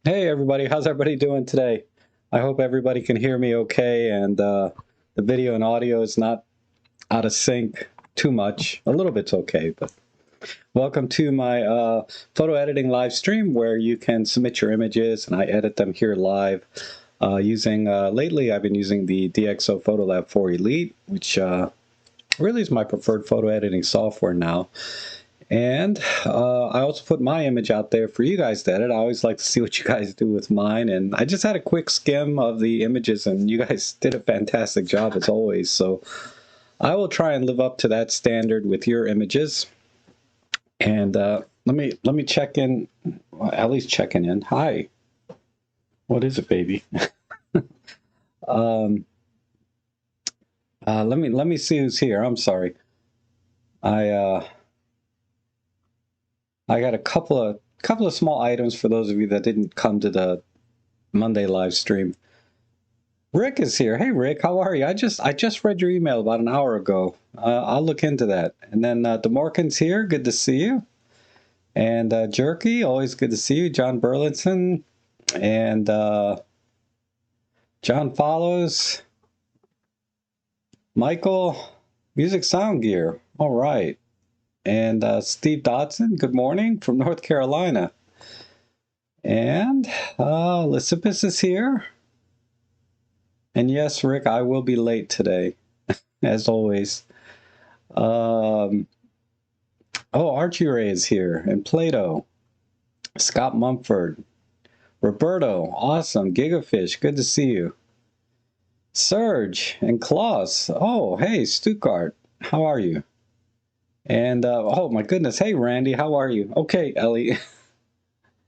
Hey everybody, how's everybody doing today? I hope everybody can hear me okay and the video and audio is not out of sync too much. A little bit's okay, but welcome to my photo editing live stream where you can submit your images and I edit them here live lately I've been using the DXO Photolab 4 Elite, which really is my preferred photo editing software now. And I also put my image out there for you guys to edit. I always like to see what you guys do with mine. And I just had a quick skim of the images, and you guys did a fantastic job as always. So I will try and live up to that standard with your images. And let me check in, well, at least checking in. Hi, what is it, baby? um, let me see who's here. I'm sorry. I I got a couple of small items for those of you that didn't come to the Monday live stream. Rick is here. Hey Rick, how are you? I just read your email about an hour ago. I'll look into that. And then DeMorkin's here. Good to see you. And Jerky, always good to see you. John Burlinson and John Follows. Michael, Music Sound Gear. All right. And Steve Dodson, good morning from North Carolina. And Elizabeth is here. And yes, Rick, I will be late today, as always. Oh, Archie Ray is here, and Plato, Scott Mumford, Roberto, awesome, Gigafish, good to see you. Serge and Klaus, oh, hey, Stuttgart, how are you? And, oh my goodness, hey, Randy, how are you? Okay, Ellie,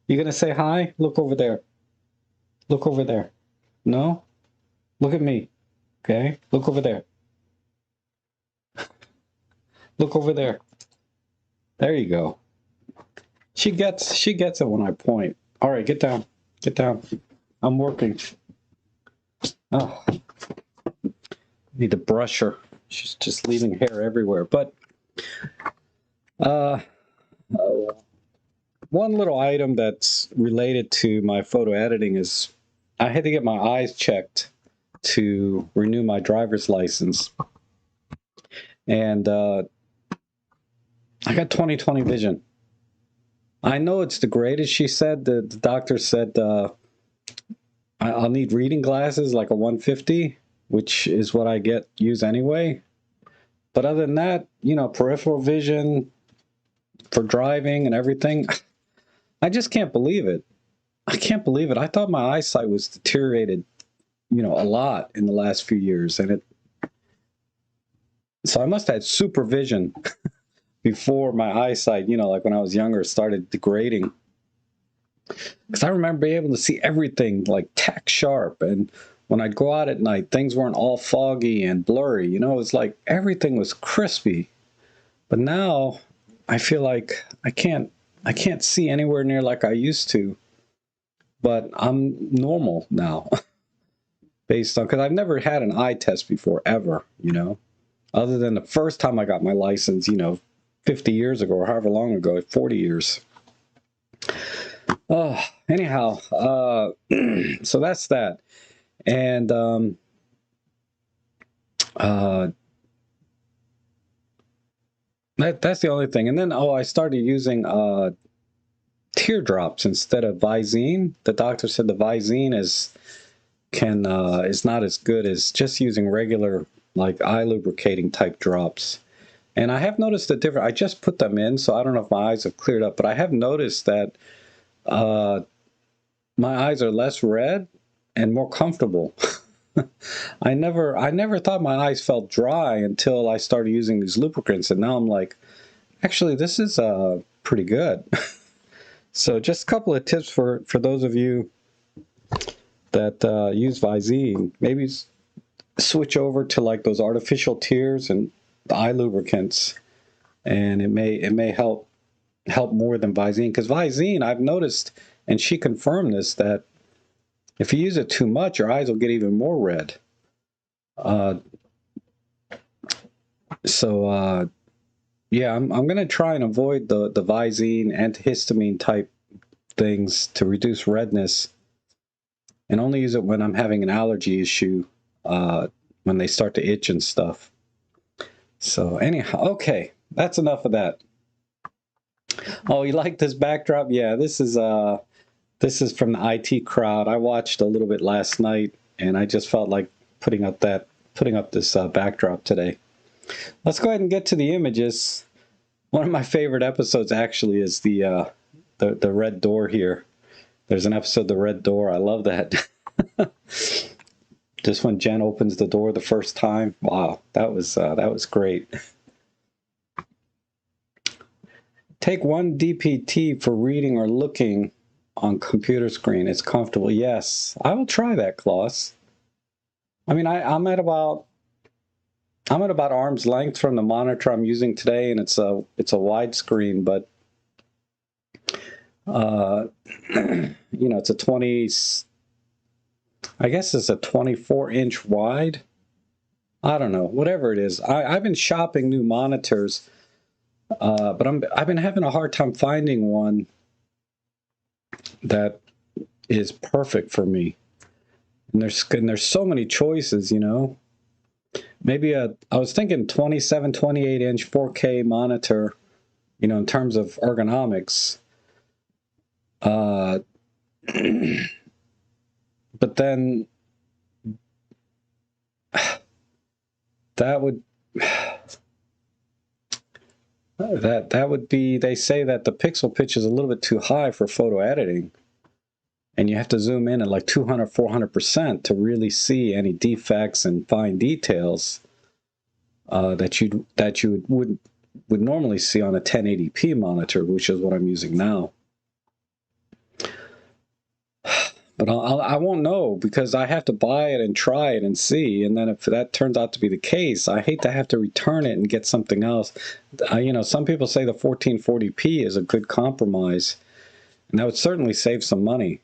you gonna say hi? Look over there. Look over there. No? Look at me. Okay, look over there. Look over there. There you go. She gets it when I point. All right, get down. Get down. I'm working. Oh, need to brush her. She's just leaving hair everywhere. But uh, one little item that's related to my photo editing is I had to get my eyes checked to renew my driver's license. And I got 20/20 vision. I know it's the greatest, she said. The doctor said I'll need reading glasses, like a 150, which is what I use anyway. But other than that, you know, peripheral vision for driving and everything, I just can't believe it. I can't believe it. I thought my eyesight was deteriorated, you know, a lot in the last few years. So I must have had supervision before my eyesight, you know, like when I was younger, started degrading. Because I remember being able to see everything like tack sharp. And when I'd go out at night, things weren't all foggy and blurry. You know, it was like everything was crispy. But now I feel like I can't see anywhere near like I used to. But I'm normal now based on, because I've never had an eye test before, ever, you know, other than the first time I got my license, you know, 50 years ago or however long ago, 40 years. Oh, anyhow, so that's that. And that's the only thing. And then, I started using teardrops instead of Visine. The doctor said the Visine is not as good as just using regular, like, eye lubricating type drops. And I have noticed a difference. I just put them in, so I don't know if my eyes have cleared up, but I have noticed that my eyes are less red and more comfortable. I never thought my eyes felt dry until I started using these lubricants, and now I'm like, actually, this is pretty good. So just a couple of tips for those of you that use Visine. Maybe switch over to like those artificial tears and the eye lubricants, and it may help more than Visine. Because Visine, I've noticed, and she confirmed this, that if you use it too much, your eyes will get even more red. Yeah, I'm going to try and avoid the Visine antihistamine type things to reduce redness, and only use it when I'm having an allergy issue, when they start to itch and stuff. So anyhow, okay, that's enough of that. Oh, you like this backdrop? Yeah, this is from the IT crowd. I watched a little bit last night, and I just felt like putting up this backdrop today. Let's go ahead and get to the images. One of my favorite episodes actually is the red door here. There's an episode, The Red Door. I love that. Just when Jen opens the door the first time. Wow, that was great. Take one DPT for reading or looking on computer screen. It's comfortable. Yes, I will try that, Klaus. I mean, I'm at about arm's length from the monitor I'm using today, and it's a widescreen, but you know, it's a 20. I guess it's a 24-inch wide. I don't know, whatever it is. I've been shopping new monitors, but I've been having a hard time finding one that is perfect for me. And there's so many choices, you know. Maybe I was thinking 27, 28-inch 4K monitor, you know, in terms of ergonomics. But then that would be, they say that the pixel pitch is a little bit too high for photo editing, and you have to zoom in at like 200, 400% to really see any defects and fine details that you would normally see on a 1080p monitor, which is what I'm using now. But I won't know, because I have to buy it and try it and see. And then if that turns out to be the case, I hate to have to return it and get something else. You know, some people say the 1440p is a good compromise, and that would certainly save some money.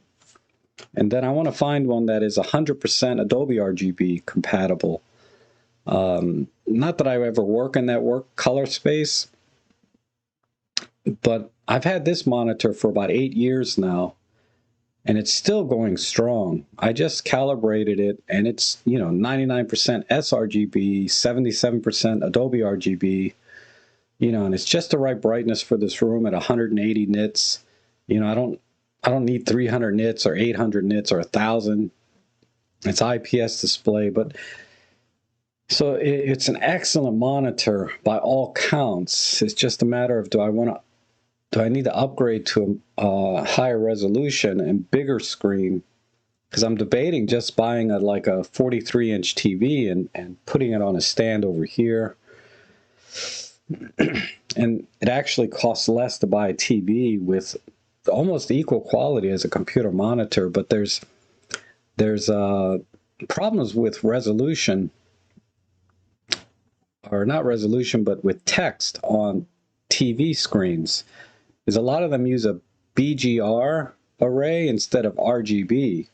And then I want to find one that is 100% Adobe RGB compatible. Not that I ever work in that color space, but I've had this monitor for about 8 years now, and it's still going strong. I just calibrated it, and it's, you know, 99% sRGB, 77% Adobe RGB, you know, and it's just the right brightness for this room at 180 nits. You know, I don't need 300 nits or 800 nits or 1,000. It's IPS display, but so it's an excellent monitor by all counts. It's just a matter of, do I need to upgrade to a higher resolution and bigger screen? Because I'm debating just buying like a 43-inch TV and putting it on a stand over here. And it actually costs less to buy a TV with almost equal quality as a computer monitor, but there's problems with resolution, or not resolution, but with text on TV screens. Is a lot of them use a BGR array instead of RGB,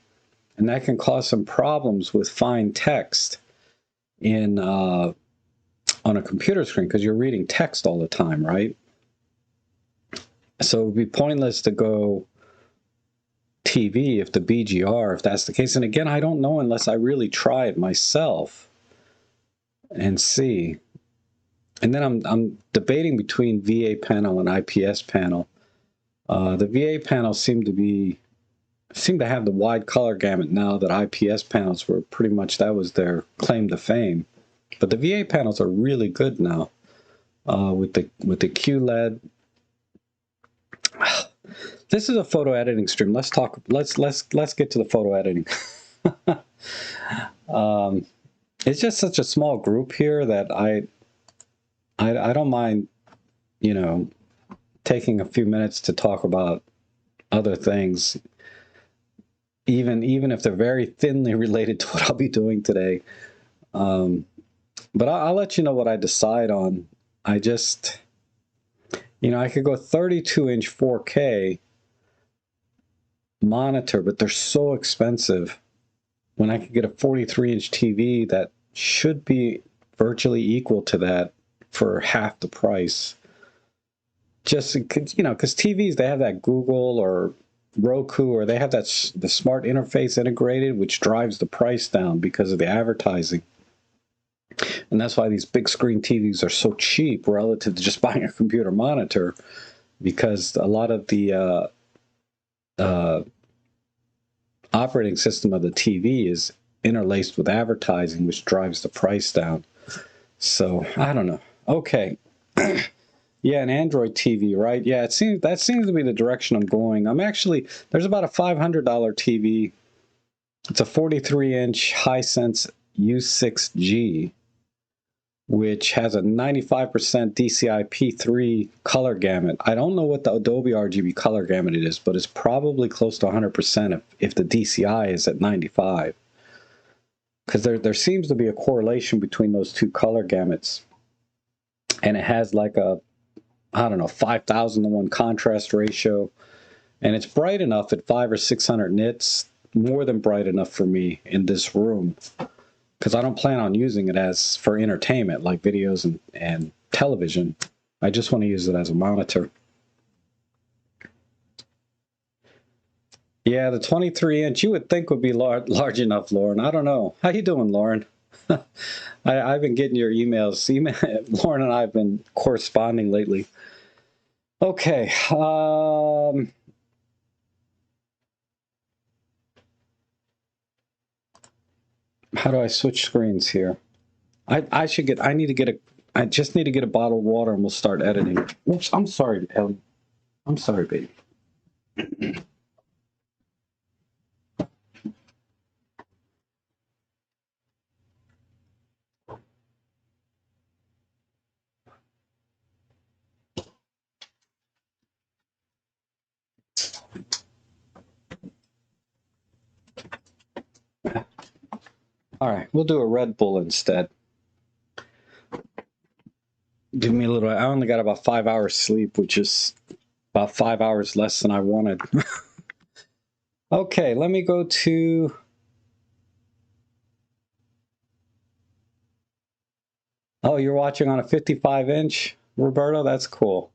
and that can cause some problems with fine text in on a computer screen, because you're reading text all the time, right? So it would be pointless to go TV if the BGR, if that's the case. And again, I don't know unless I really try it myself and see. And then I'm debating between VA panel and IPS panel. The VA panels seem to have the wide color gamut now that IPS panels were pretty much, that was their claim to fame. But the VA panels are really good now with the QLED. This is a photo editing stream. Let's get to the photo editing. It's just such a small group here that I don't mind, you know, taking a few minutes to talk about other things, even if they're very thinly related to what I'll be doing today. But I'll let you know what I decide on. I just, you know, I could go 32-inch 4K monitor, but they're so expensive, when I could get a 43-inch TV that should be virtually equal to that for half the price. Just, you know, because TVs, they have that Google or Roku, or they have the smart interface integrated, which drives the price down because of the advertising. And that's why these big screen TVs are so cheap relative to just buying a computer monitor, because a lot of the operating system of the TV is interlaced with advertising, which drives the price down. So I don't know. Okay. Yeah, an Android TV, right? Yeah, that seems to be the direction I'm going. There's about a $500 TV. It's a 43-inch Hisense U6G, which has a 95% DCI P3 color gamut. I don't know what the Adobe RGB color gamut it is, but it's probably close to 100% if the DCI is at 95. Because there seems to be a correlation between those two color gamuts. And it has like a, I don't know, 5,000 to 1 contrast ratio. And it's bright enough at 500 or 600 nits, more than bright enough for me in this room, because I don't plan on using it as for entertainment like videos and television. I just want to use it as a monitor. Yeah, the 23-inch you would think would be large enough, Lauren. I don't know. How you doing, Lauren? I've been getting your emails. Lauren and I have been corresponding lately. Okay. How do I switch screens here? I just need to get a bottle of water and we'll start editing. Oops, I'm sorry, Ellie. I'm sorry, baby. All right, we'll do a Red Bull instead. Give me a little. I only got about 5 hours sleep, which is about 5 hours less than I wanted. Okay, let me go to. Oh, you're watching on a 55-inch, Roberto? That's cool.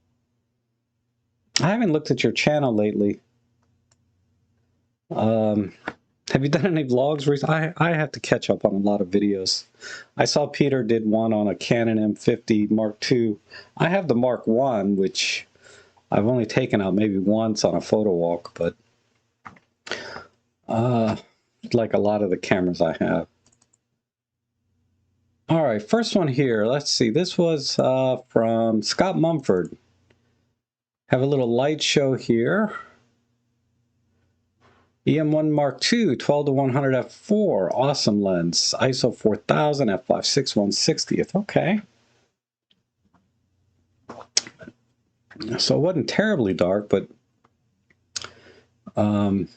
I haven't looked at your channel lately. Have you done any vlogs recently? I have to catch up on a lot of videos. I saw Peter did one on a Canon M50 Mark II. I have the Mark I, which I've only taken out maybe once on a photo walk, but like a lot of the cameras I have. All right, first one here. Let's see. This was from Scott Mumford. Have a little light show here. EM1 Mark II, 12 to 100 f4, awesome lens, ISO 4000, f5.6 1/60th. Okay. So it wasn't terribly dark, but oh,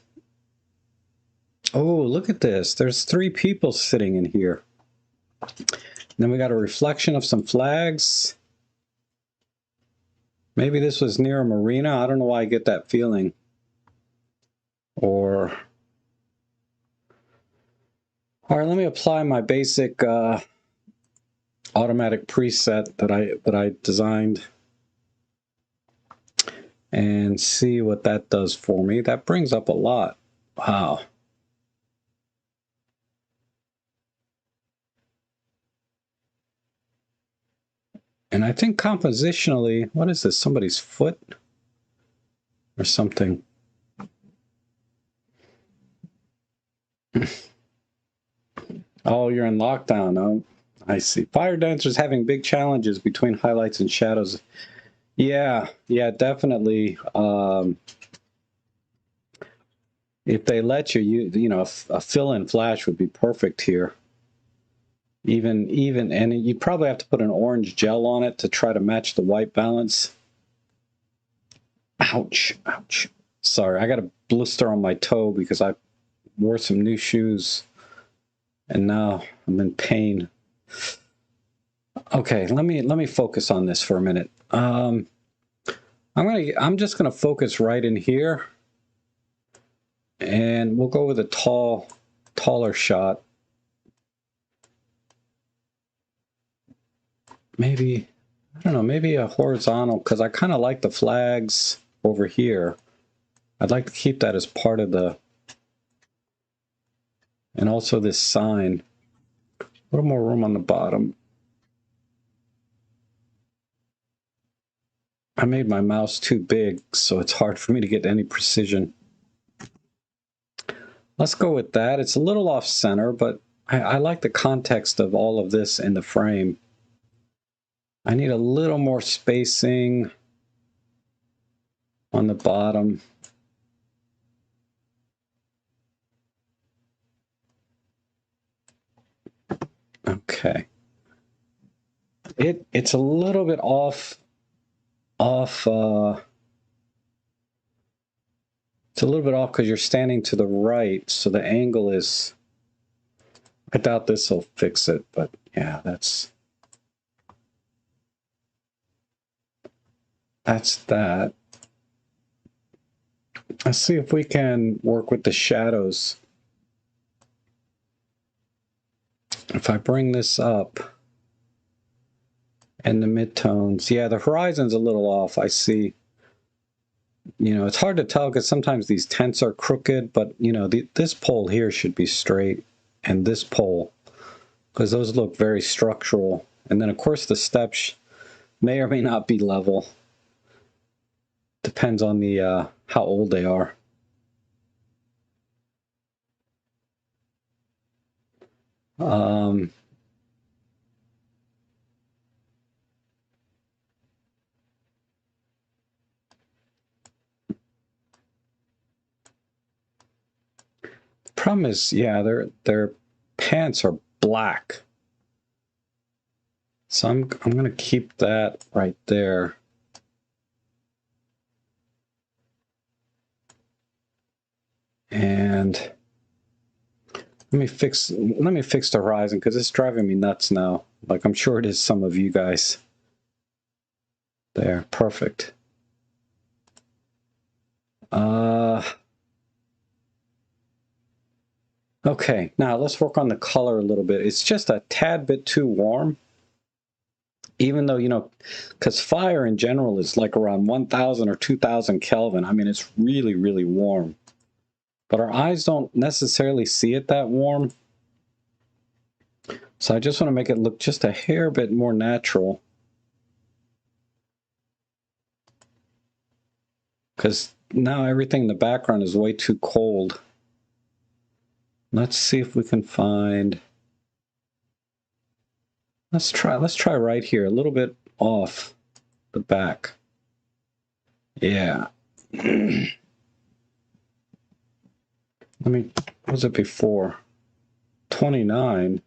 look at this. There's 3 people sitting in here. Then we got a reflection of some flags. Maybe this was near a marina. I don't know why I get that feeling. Or all right, let me apply my basic automatic preset that I designed and see what that does for me. That brings up a lot. Wow. And I think compositionally, what is this? Somebody's foot or something? Oh, you're in lockdown. Oh, I see. Fire Dancer's having big challenges between highlights and shadows. Yeah, definitely. If they let you know, a fill-in flash would be perfect here. And you'd probably have to put an orange gel on it to try to match the white balance. Ouch, ouch. Sorry, I got a blister on my toe because I wore some new shoes and now I'm in pain. Okay, let me focus on this for a minute. I'm just gonna focus right in here, and we'll go with a taller shot. Maybe, I don't know, maybe a horizontal, because I kind of like the flags over here. I'd like to keep that as part of the, and also this sign. A little more room on the bottom. I made my mouse too big, so it's hard for me to get any precision. Let's go with that. It's a little off center, but I like the context of all of this in the frame. I need a little more spacing on the bottom. Okay. It's a little bit off, it's a little bit off because you're standing to the right, so the angle is, I doubt this will fix it, but yeah, that's that. Let's see if we can work with the shadows. If I bring this up and the midtones, yeah, the horizon's a little off. I see, you know, it's hard to tell because sometimes these tents are crooked, but you know, this pole here should be straight, and this pole, because those look very structural. And then of course the steps may or may not be level. Depends on the how old they are. The problem is, yeah, their pants are black. So I'm going to keep that right there. And let me fix the horizon because it's driving me nuts now. Like I'm sure it is some of you guys. There, perfect. Okay, now let's work on the color a little bit. It's just a tad bit too warm. Even though, you know, because fire in general is like around 1000 or 2000 Kelvin. I mean, it's really, really warm. But our eyes don't necessarily see it that warm. So I just want to make it look just a hair bit more natural. Because now everything in the background is way too cold. Let's see if we can find... Let's try right here, a little bit off the back. Yeah. Let me, what was it before? 29.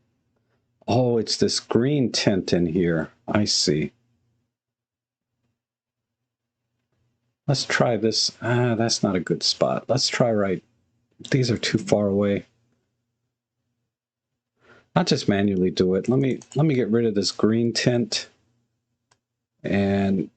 Oh, it's this green tint in here. I see. Let's try this. That's not a good spot. Let's try right. These are too far away. I'll just manually do it. Let me get rid of this green tint. And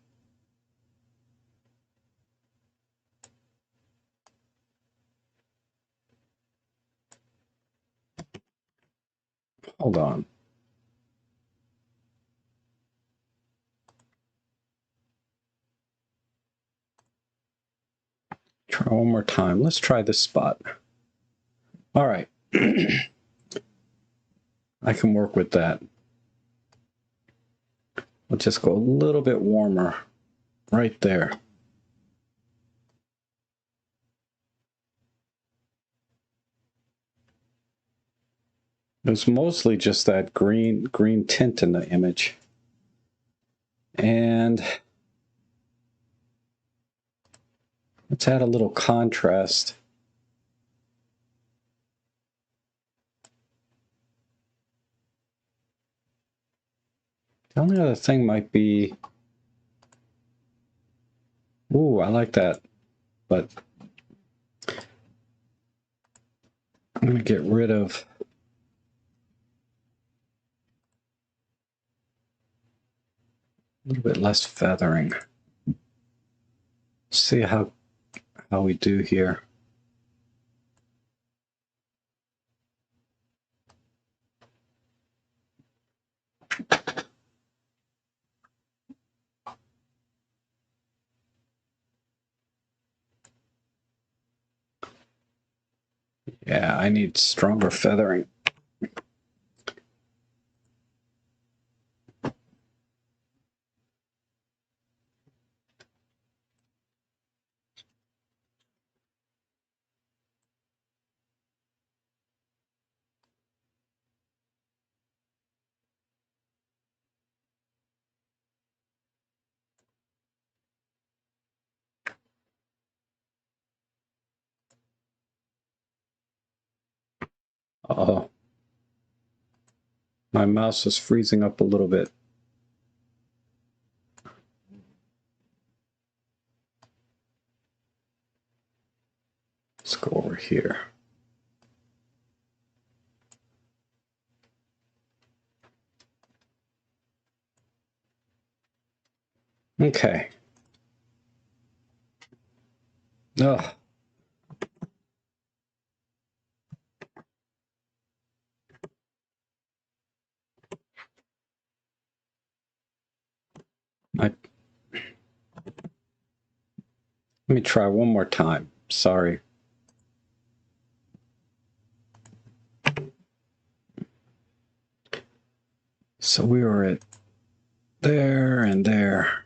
hold on. Try one more time. Let's try this spot. All right. I can work with that. We'll just go a little bit warmer right there. It's mostly just that green tint in the image. And let's add a little contrast. The only other thing might be, ooh, I like that, but I'm going to get rid of a little bit less feathering. See how we do here. Yeah, I need stronger feathering. Oh, my mouse is freezing up a little bit. Let's go over here. Okay. Ugh. Let me try one more time. Sorry. So we were at there and there.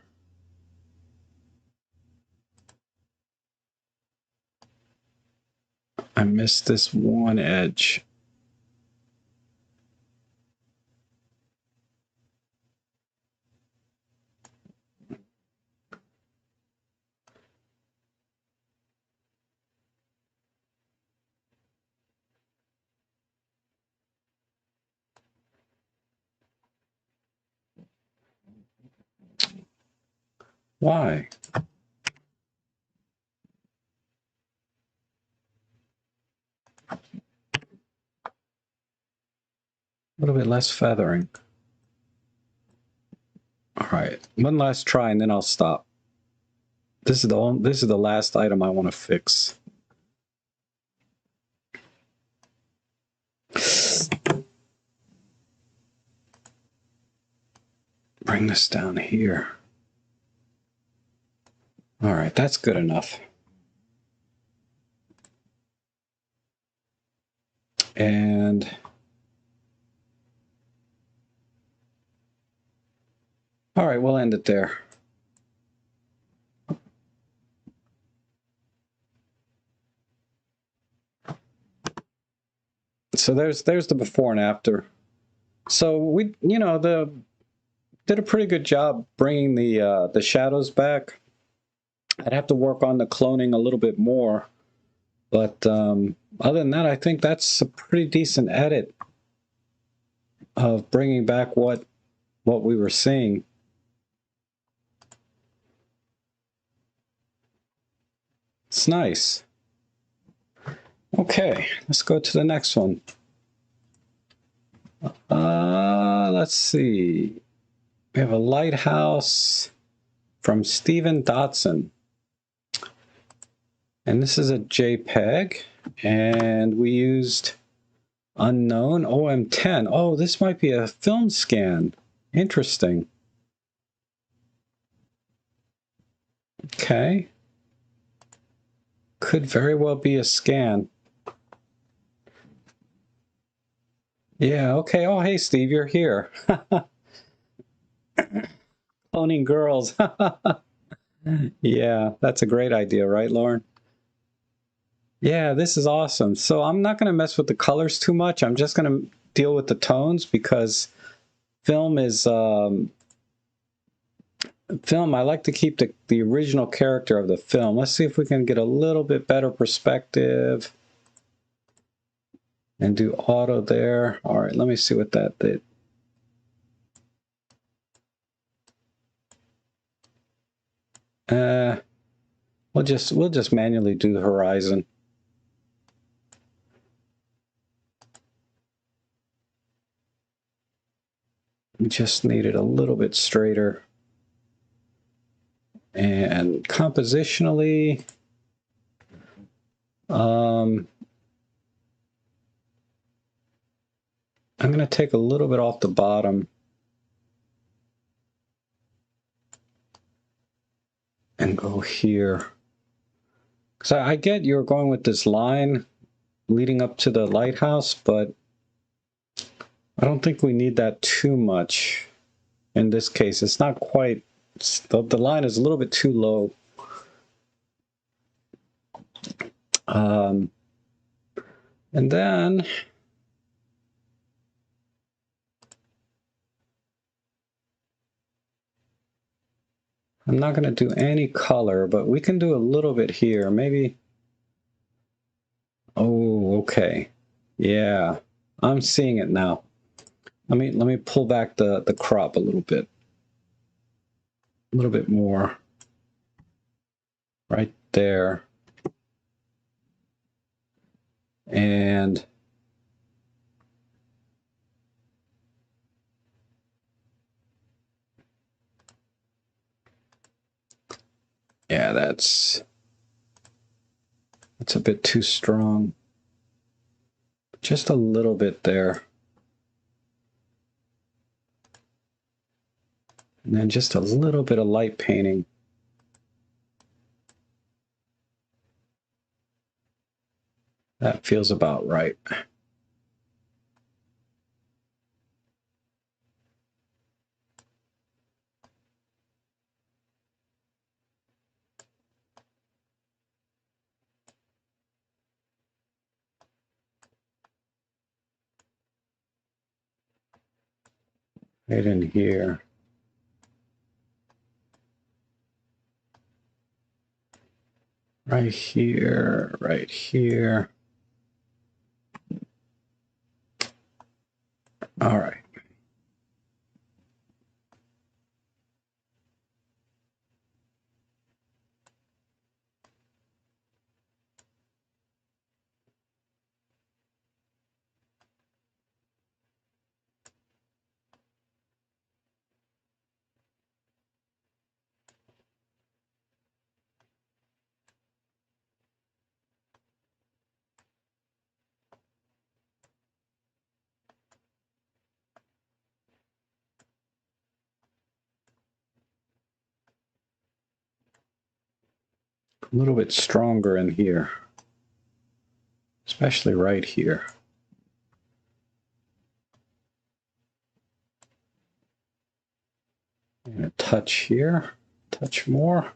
I missed this one edge. Why? A little bit less feathering. All right, one last try and then I'll stop. This is the last item I want to fix. Bring this down here. All right, that's good enough. And all right, we'll end it there. So there's the before and after. So we, you know, did a pretty good job bringing the shadows back. I'd have to work on the cloning a little bit more, but other than that, I think that's a pretty decent edit of bringing back what we were seeing. It's nice. Okay, let's go to the next one. Let's see. We have a lighthouse from Stephen Dotson. And this is a JPEG. And we used unknown OM10. Oh, this might be a film scan. Interesting. Okay. Could very well be a scan. Yeah, okay. Oh, hey, Steve, you're here. Cloning girls. Yeah, that's a great idea, right, Lauren? Yeah, this is awesome. So I'm not going to mess with the colors too much. I'm just going to deal with the tones because film is film. I like to keep the original character of the film. Let's see if we can get a little bit better perspective and do auto there. All right, let me see what that did. We'll just manually do the horizon. We just need it a little bit straighter. And compositionally, I'm going to take a little bit off the bottom and go here. Because I get you're going with this line, leading up to the lighthouse, but I don't think we need that too much in this case. It's not quite, the line is a little bit too low. And then I'm not going to do any color, but we can do a little bit here. Maybe. Oh, okay. Yeah, I'm seeing it now. Let me pull back the crop a little bit more. Right there. And yeah, that's a bit too strong. Just a little bit there. And then just a little bit of light painting. That feels about right. Right in here. Right here, right here. All right. A little bit stronger in here, especially right here. And a touch here, touch more.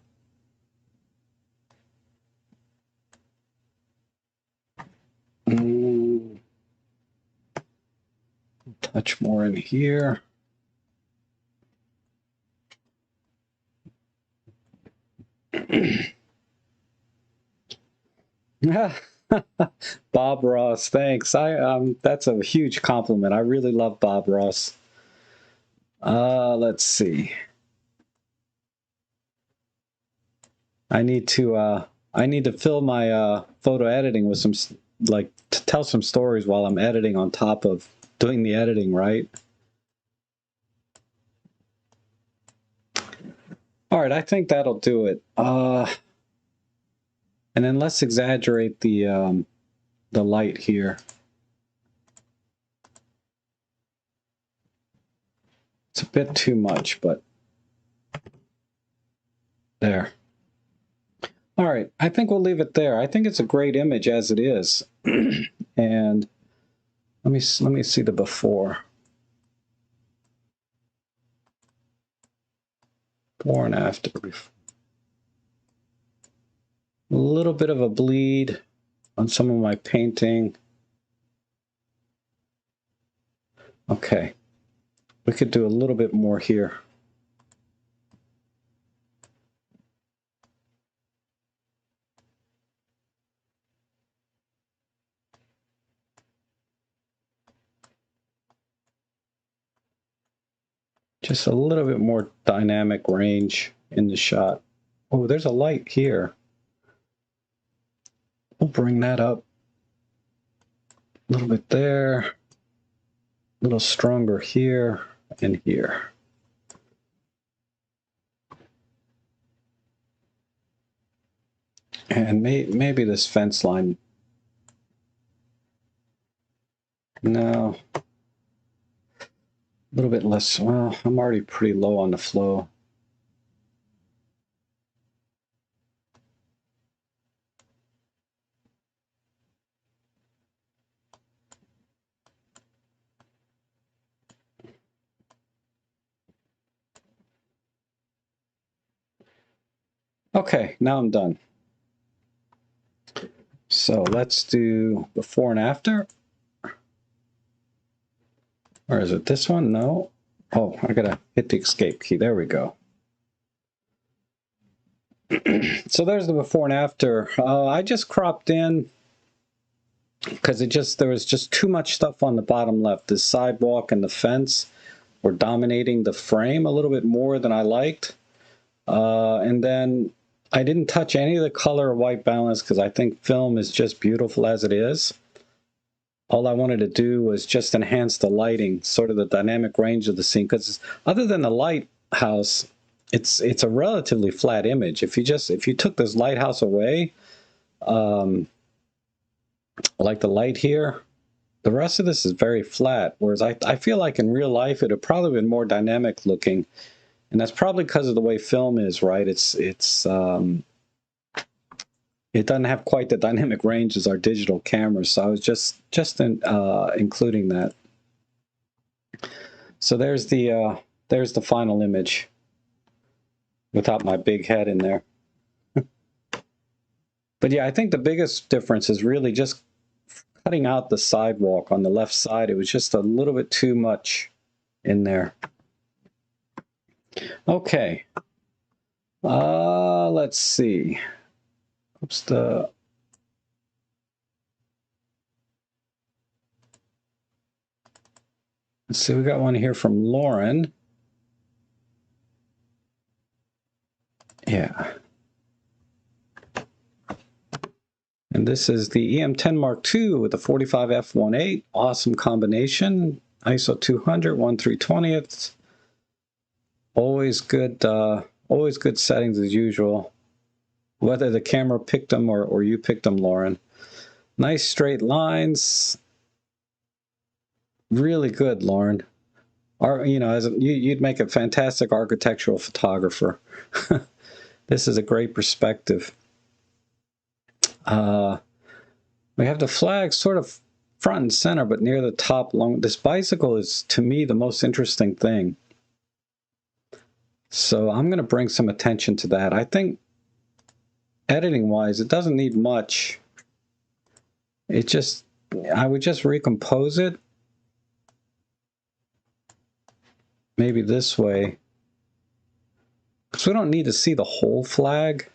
Touch more in here. Bob Ross, thanks. That's a huge compliment. I really love Bob Ross. Let's see. I need to fill my photo editing with some, like, to tell some stories while I'm editing on top of doing the editing, right? All right, I think that'll do it. And then let's exaggerate the light here. It's a bit too much, but there. All right, I think we'll leave it there. I think it's a great image as it is. And let me see the before. Before and after. A little bit of a bleed on some of my painting. Okay, we could do a little bit more here. Just a little bit more dynamic range in the shot. Oh, there's a light here. We'll bring that up a little bit there, a little stronger here and here. And maybe this fence line. No. A little bit less. Well, I'm already pretty low on the flow. Okay, now I'm done. So let's do before and after. Or is it this one? No. Oh, I gotta hit the escape key. There we go. So there's the before and after. I just cropped in because there was just too much stuff on the bottom left. The sidewalk and the fence were dominating the frame a little bit more than I liked. And then I didn't touch any of the color or white balance because I think film is just beautiful as it is. All I wanted to do was just enhance the lighting, sort of the dynamic range of the scene, because other than the lighthouse, it's a relatively flat image. If you took this lighthouse away, like the light here, the rest of this is very flat. Whereas I feel like in real life it would probably been more dynamic looking, and that's probably because of the way film is, right? It doesn't have quite the dynamic range as our digital cameras, so I was just including that. So there's the final image without my big head in there. But yeah, I think the biggest difference is really just cutting out the sidewalk on the left side. It was just a little bit too much in there. Okay. Let's see. Oops, let's see, we got one here from Lauren. Yeah. And this is the EM10 Mark II with the 45 f1.8. Awesome combination. ISO 200, 1/320th. Always good settings as usual. Whether the camera picked them or you picked them, Lauren. Nice straight lines. Really good, Lauren. You'd make a fantastic architectural photographer. This is a great perspective. We have the flag sort of front and center, but near the top. This bicycle is, to me, the most interesting thing. So I'm going to bring some attention to that. I think editing-wise, it doesn't need much. I would just recompose it. Maybe this way. Because we don't need to see the whole flag.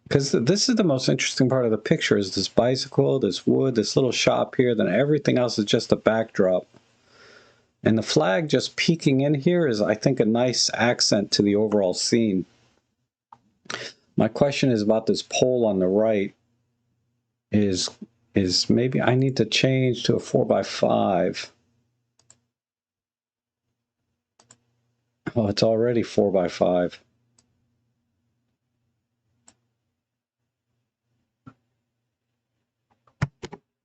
Because this is the most interesting part of the picture, is this bicycle, this wood, this little shop here, then everything else is just a backdrop. And the flag just peeking in here is, I think, a nice accent to the overall scene. My question is about this pole on the right. Is maybe I need to change to a 4x5. Oh, it's already 4x5.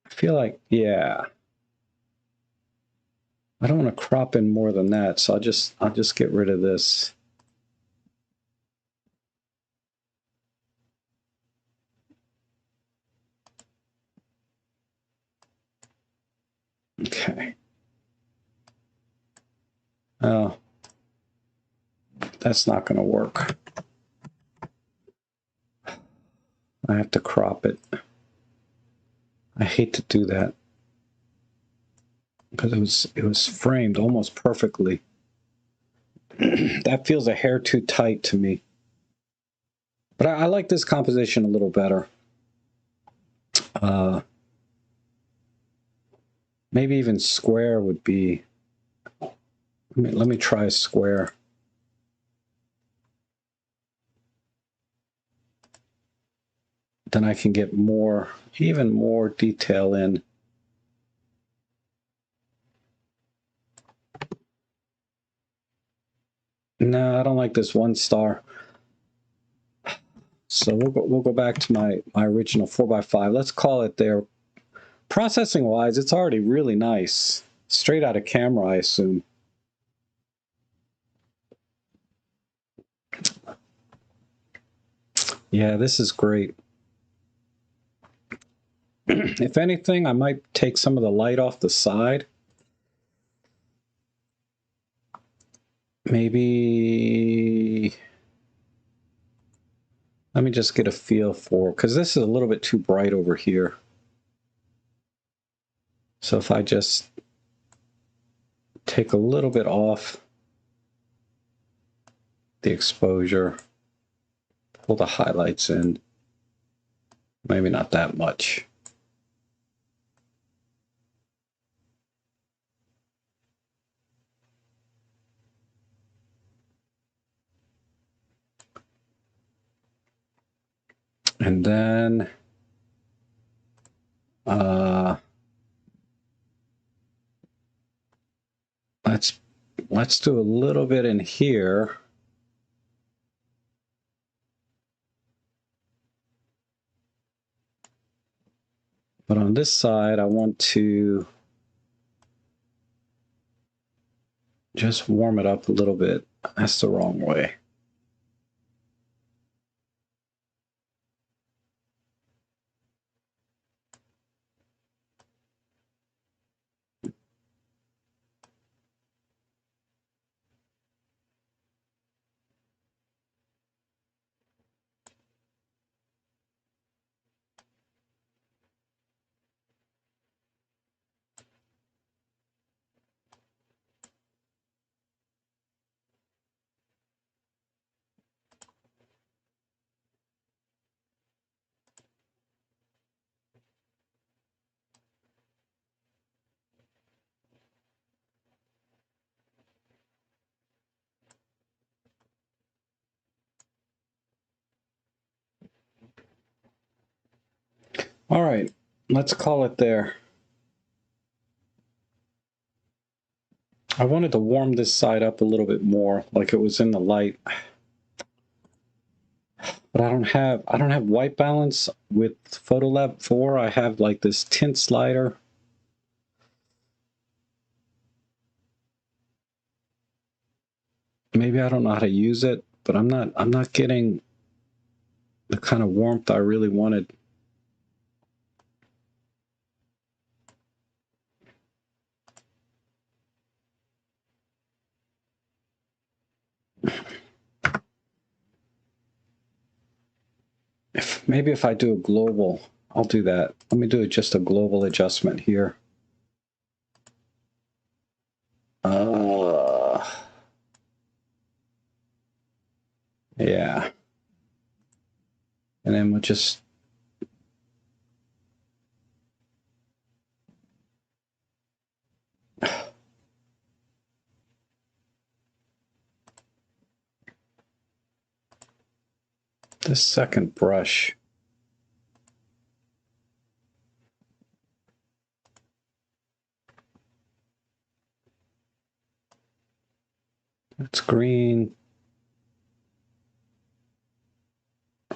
I feel like, yeah. I don't want to crop in more than that, so I'll just get rid of this. Okay. Oh, that's not going to work. I have to crop it. I hate to do that because it was framed almost perfectly. That feels a hair too tight to me. But I like this composition a little better. Maybe even square would be. Let me try square. Then I can get even more detail in. No, I don't like this 1 star. So we'll go back to my original 4x5. Let's call it there. Processing wise, it's already really nice. Straight out of camera, I assume. Yeah, this is great. If anything, I might take some of the light off the side. maybe, let me just get a feel for, because this is a little bit too bright over here. So if I just take a little bit off the exposure, pull the highlights in, maybe not that much. And then let's do a little bit in here. But on this side, I want to just warm it up a little bit. That's the wrong way. All right, let's call it there. I wanted to warm this side up a little bit more, like it was in the light. But I don't have white balance with Photolab 4. I have like this tint slider. Maybe I don't know how to use it, but I'm not getting the kind of warmth I really wanted. Maybe if I do a global, I'll do that. Let me do just a global adjustment here. Yeah. And then we'll just this second brush. It's green.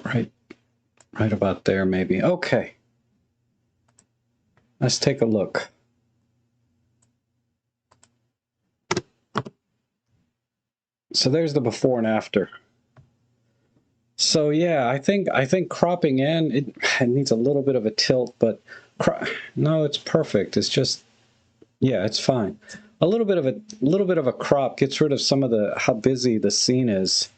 Right about there, maybe. Okay. Let's take a look. So there's the before and after. So yeah, I think cropping in, it needs a little bit of a tilt, but no, it's perfect. It's just, yeah, it's fine. A little bit of a crop gets rid of some of how busy the scene is,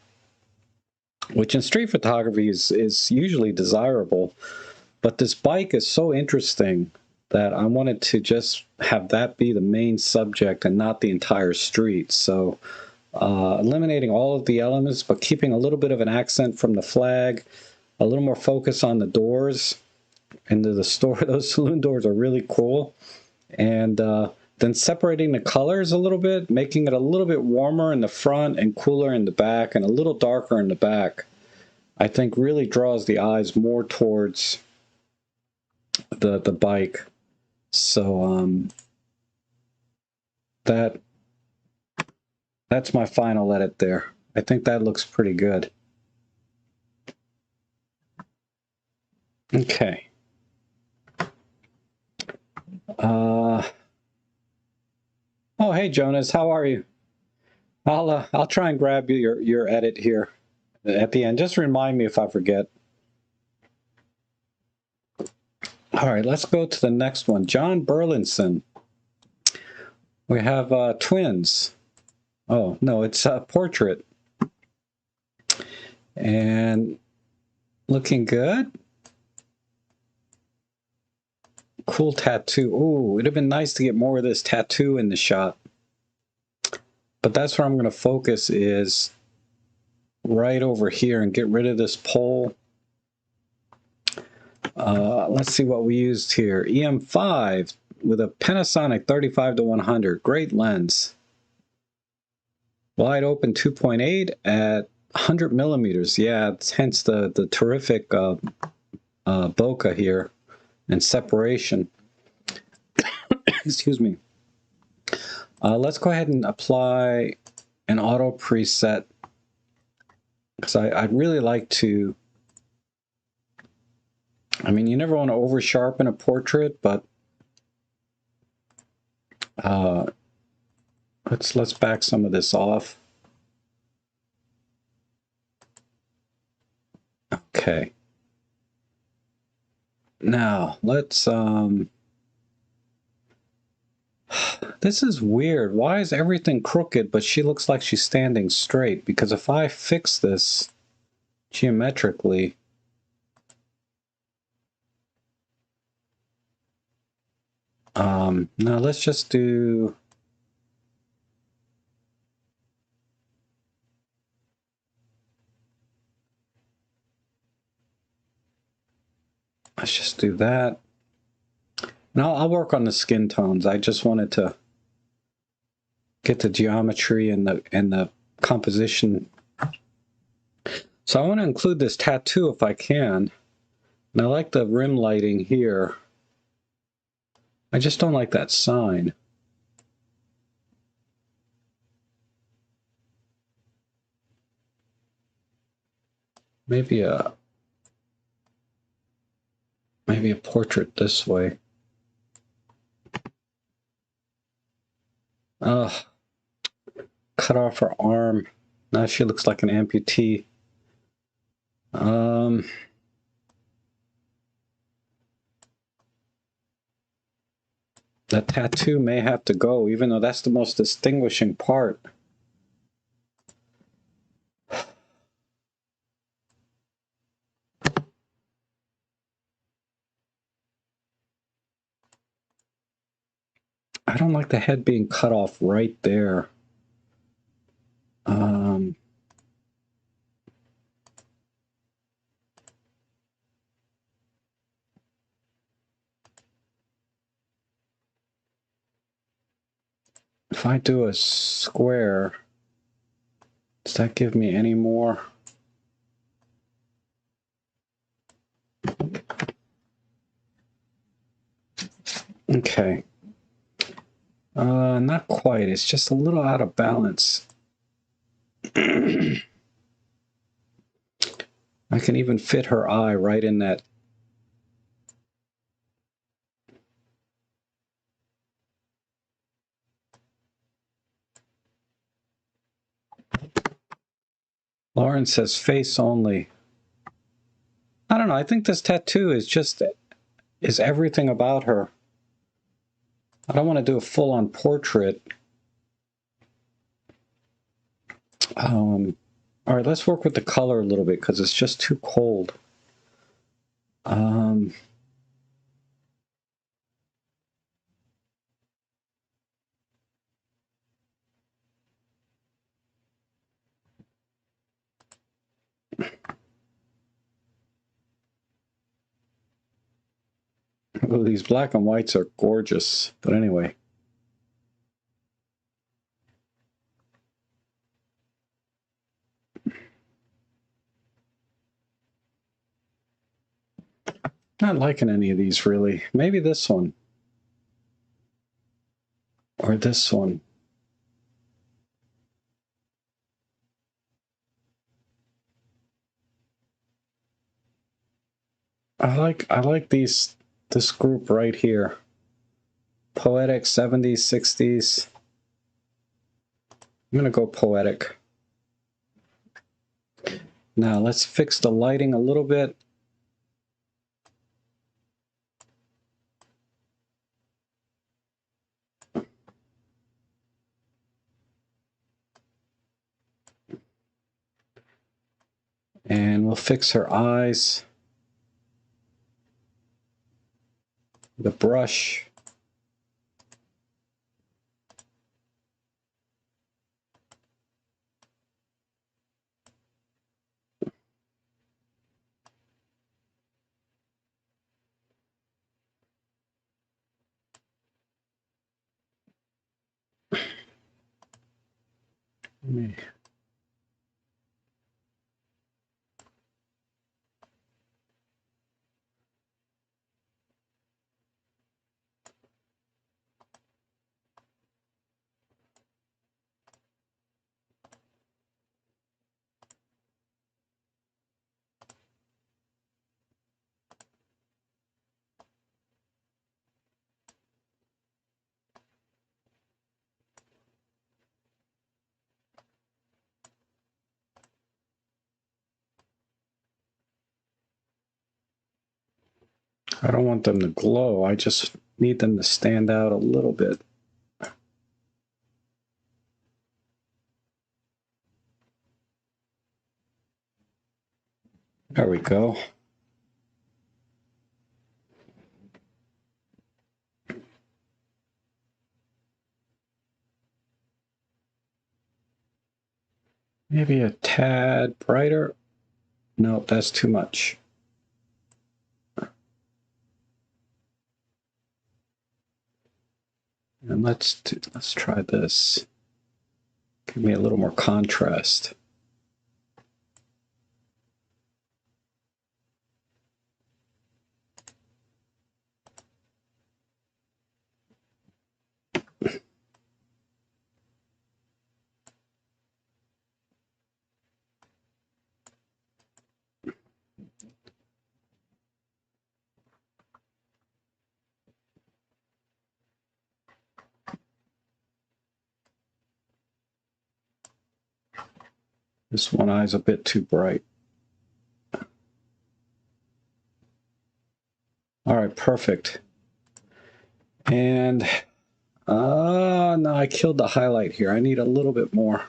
which in street photography is usually desirable. But this bike is so interesting that I wanted to just have that be the main subject and not the entire street. So eliminating all of the elements, but keeping a little bit of an accent from the flag, a little more focus on the doors into the store. Those saloon doors are really cool. And then separating the colors a little bit, making it a little bit warmer in the front and cooler in the back and a little darker in the back, I think really draws the eyes more towards the bike. So that's my final edit there. I think that looks pretty good. Okay. Oh, hey Jonas, how are you? I'll try and grab your edit here at the end. Just remind me if I forget. All right, let's go to the next one. John Burlinson. We have twins. Oh, no, it's a portrait. And looking good. Cool tattoo. Ooh, it'd have been nice to get more of this tattoo in the shot. But that's where I'm going to focus, is right over here, and get rid of this pole. Let's see what we used here. EM5 with a Panasonic 35-100. Great lens. Wide open 2.8 at 100 millimeters. Yeah, hence the terrific bokeh here and separation. Excuse me. Let's go ahead and apply an auto preset, because I'd really like to. I mean, you never want to over sharpen a portrait, but let's back some of this off. Okay. Now let's this is weird. Why is everything crooked, but she looks like she's standing straight? Because if I fix this geometrically, now let's just do, let's just do that. And I'll work on the skin tones. I just wanted to get the geometry and the composition. So I want to include this tattoo if I can. And I like the rim lighting here. I just don't like that sign. Maybe a portrait this way. Ugh. Cut off her arm. Now she looks like an amputee. That tattoo may have to go, even though that's the most distinguishing part. I don't like the head being cut off right there. If I do a square, does that give me any more? Okay. Not quite. It's just a little out of balance. I can even fit her eye right in that. Lauren says face only. I don't know. I think this tattoo is everything about her. I don't want to do a full-on portrait. All right, let's work with the color a little bit because it's just too cold. Oh, these black and whites are gorgeous. But anyway. Not liking any of these, really. Maybe this one. Or this one. I like this group right here. Poetic 70s, 60s. I'm gonna go poetic. Now let's fix the lighting a little bit. we'll fix her eyes. The brush. I don't want them to glow. I just need them to stand out a little bit. There we go. Maybe a tad brighter. Nope, that's too much. And let's try this. Give me a little more contrast. This one eye's a bit too bright. All right, perfect. And no, I killed the highlight here. I need a little bit more.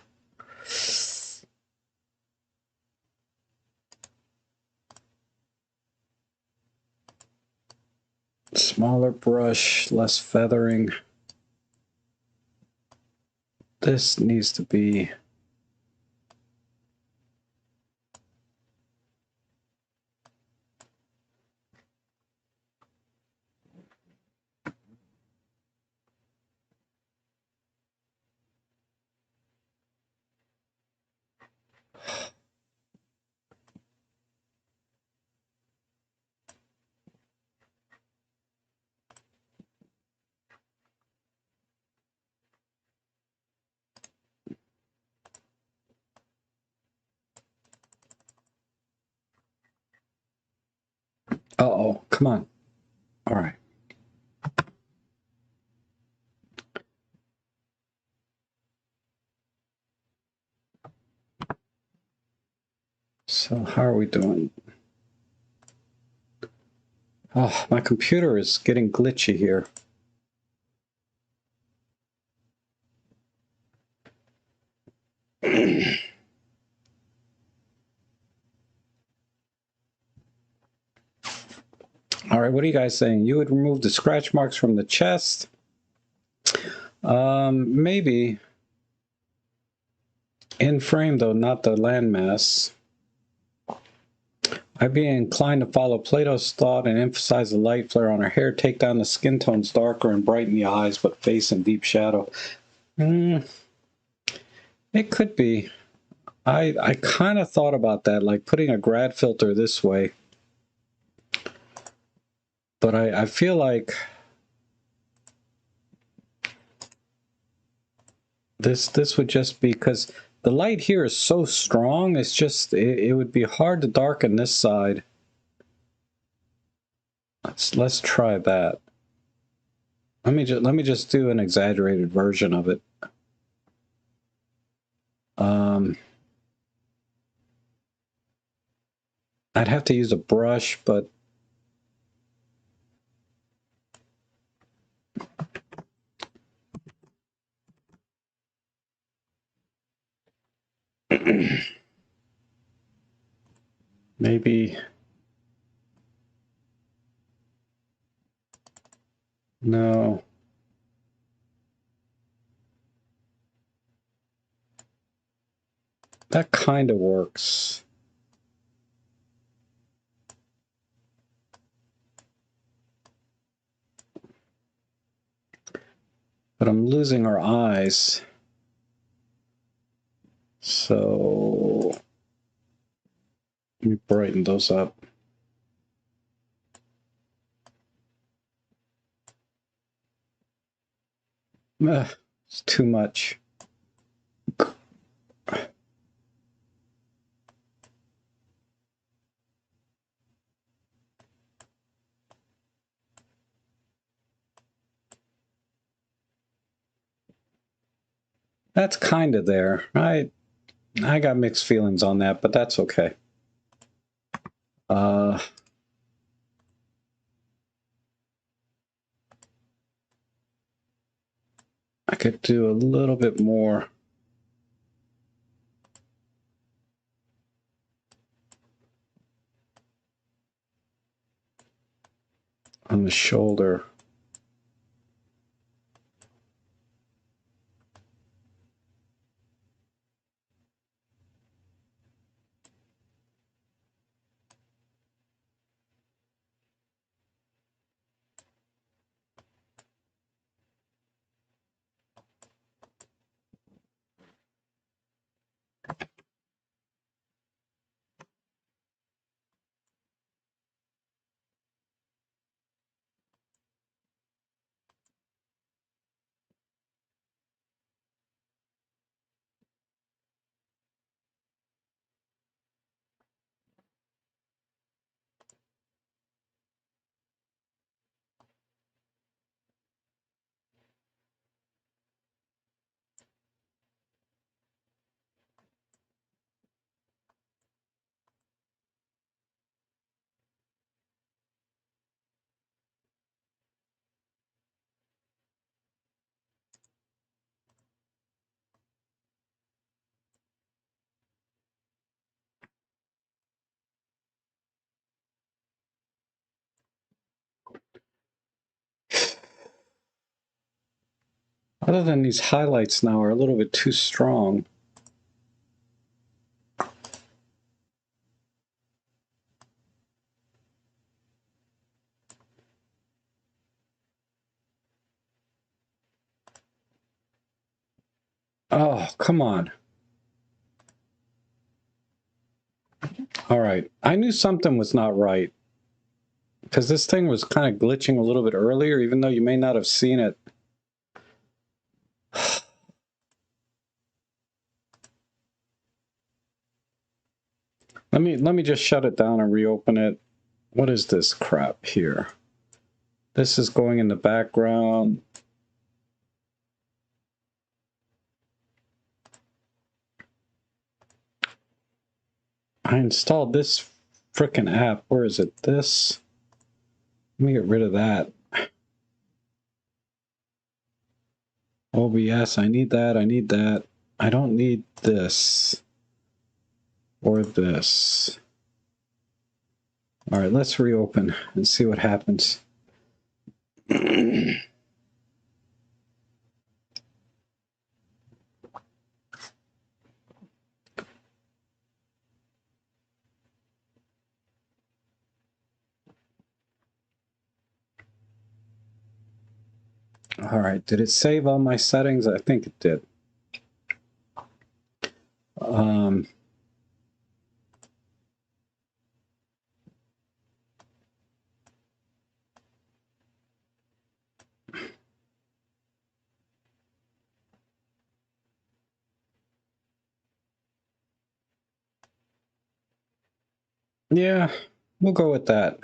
Smaller brush, less feathering. This needs to be... Uh-oh, come on. All right. So how are we doing? Oh, my computer is getting glitchy here. All right, what are you guys saying? You would remove the scratch marks from the chest? Maybe. In frame, though, not the landmass. I'd be inclined to follow Plato's thought and emphasize the light flare on her hair, take down the skin tones darker and brighten the eyes, but face in deep shadow. It could be. I kind of thought about that, like putting a grad filter this way. But I feel like this would just be, because the light here is so strong, it's just, it would be hard to darken this side. Let's try that. Let me just do an exaggerated version of it. I'd have to use a brush, but Maybe... No. That kind of works. But I'm losing our eyes. So let me brighten those up. It's too much. That's kind of there. I got mixed feelings on that, but that's okay. I could do a little bit more on the shoulder. Other than these highlights now are a little bit too strong. Oh, come on. All right. I knew something was not right because this thing was kind of glitching a little bit earlier, even though you may not have seen it. Let me just shut it down and reopen it. What is this crap here? This is going in the background. I installed this frickin' app. Where is it? This. Let me get rid of that. OBS, I need that. I need that. I don't need this. Or this. All right, let's reopen and see what happens. All right, did it save all my settings? I think it did. Yeah, we'll go with that.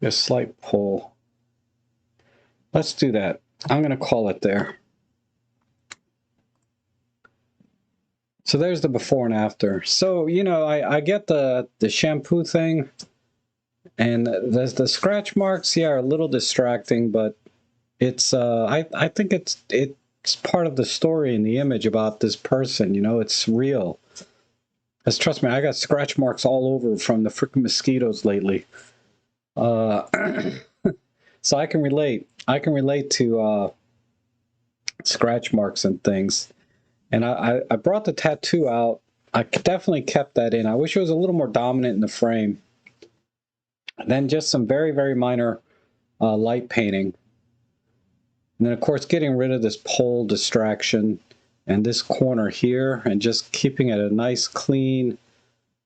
A slight pull. Let's do that. I'm going to call it there. So there's the before and after. So, you know, I get the shampoo thing. And the scratch marks, yeah, are a little distracting, but it's I think it's part of the story in the image about this person. You know, it's real. Because trust me, I got scratch marks all over from the freaking mosquitoes lately. Uh, so I can relate. I can relate to scratch marks and things. And I brought the tattoo out. I definitely kept that in. I wish it was a little more dominant in the frame. And then just some very, very minor light painting. And then, of course, getting rid of this pole distraction and this corner here and just keeping it a nice clean,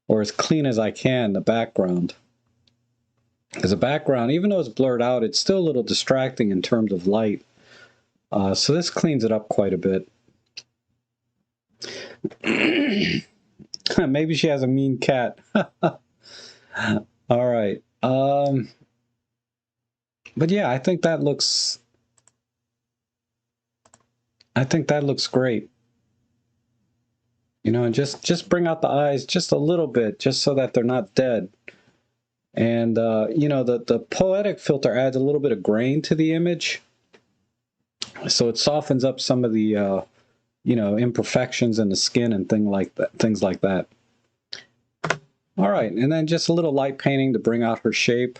or as clean as I can, the background. Because the background, even though it's blurred out, it's still a little distracting in terms of light. So this cleans it up quite a bit. Maybe she has a mean cat. All right. But yeah, I think that looks great. You know, and just bring out the eyes just a little bit, just so that they're not dead. And you know, the poetic filter adds a little bit of grain to the image, so it softens up some of the you know, imperfections in the skin and things like that. All right, and then just a little light painting to bring out her shape,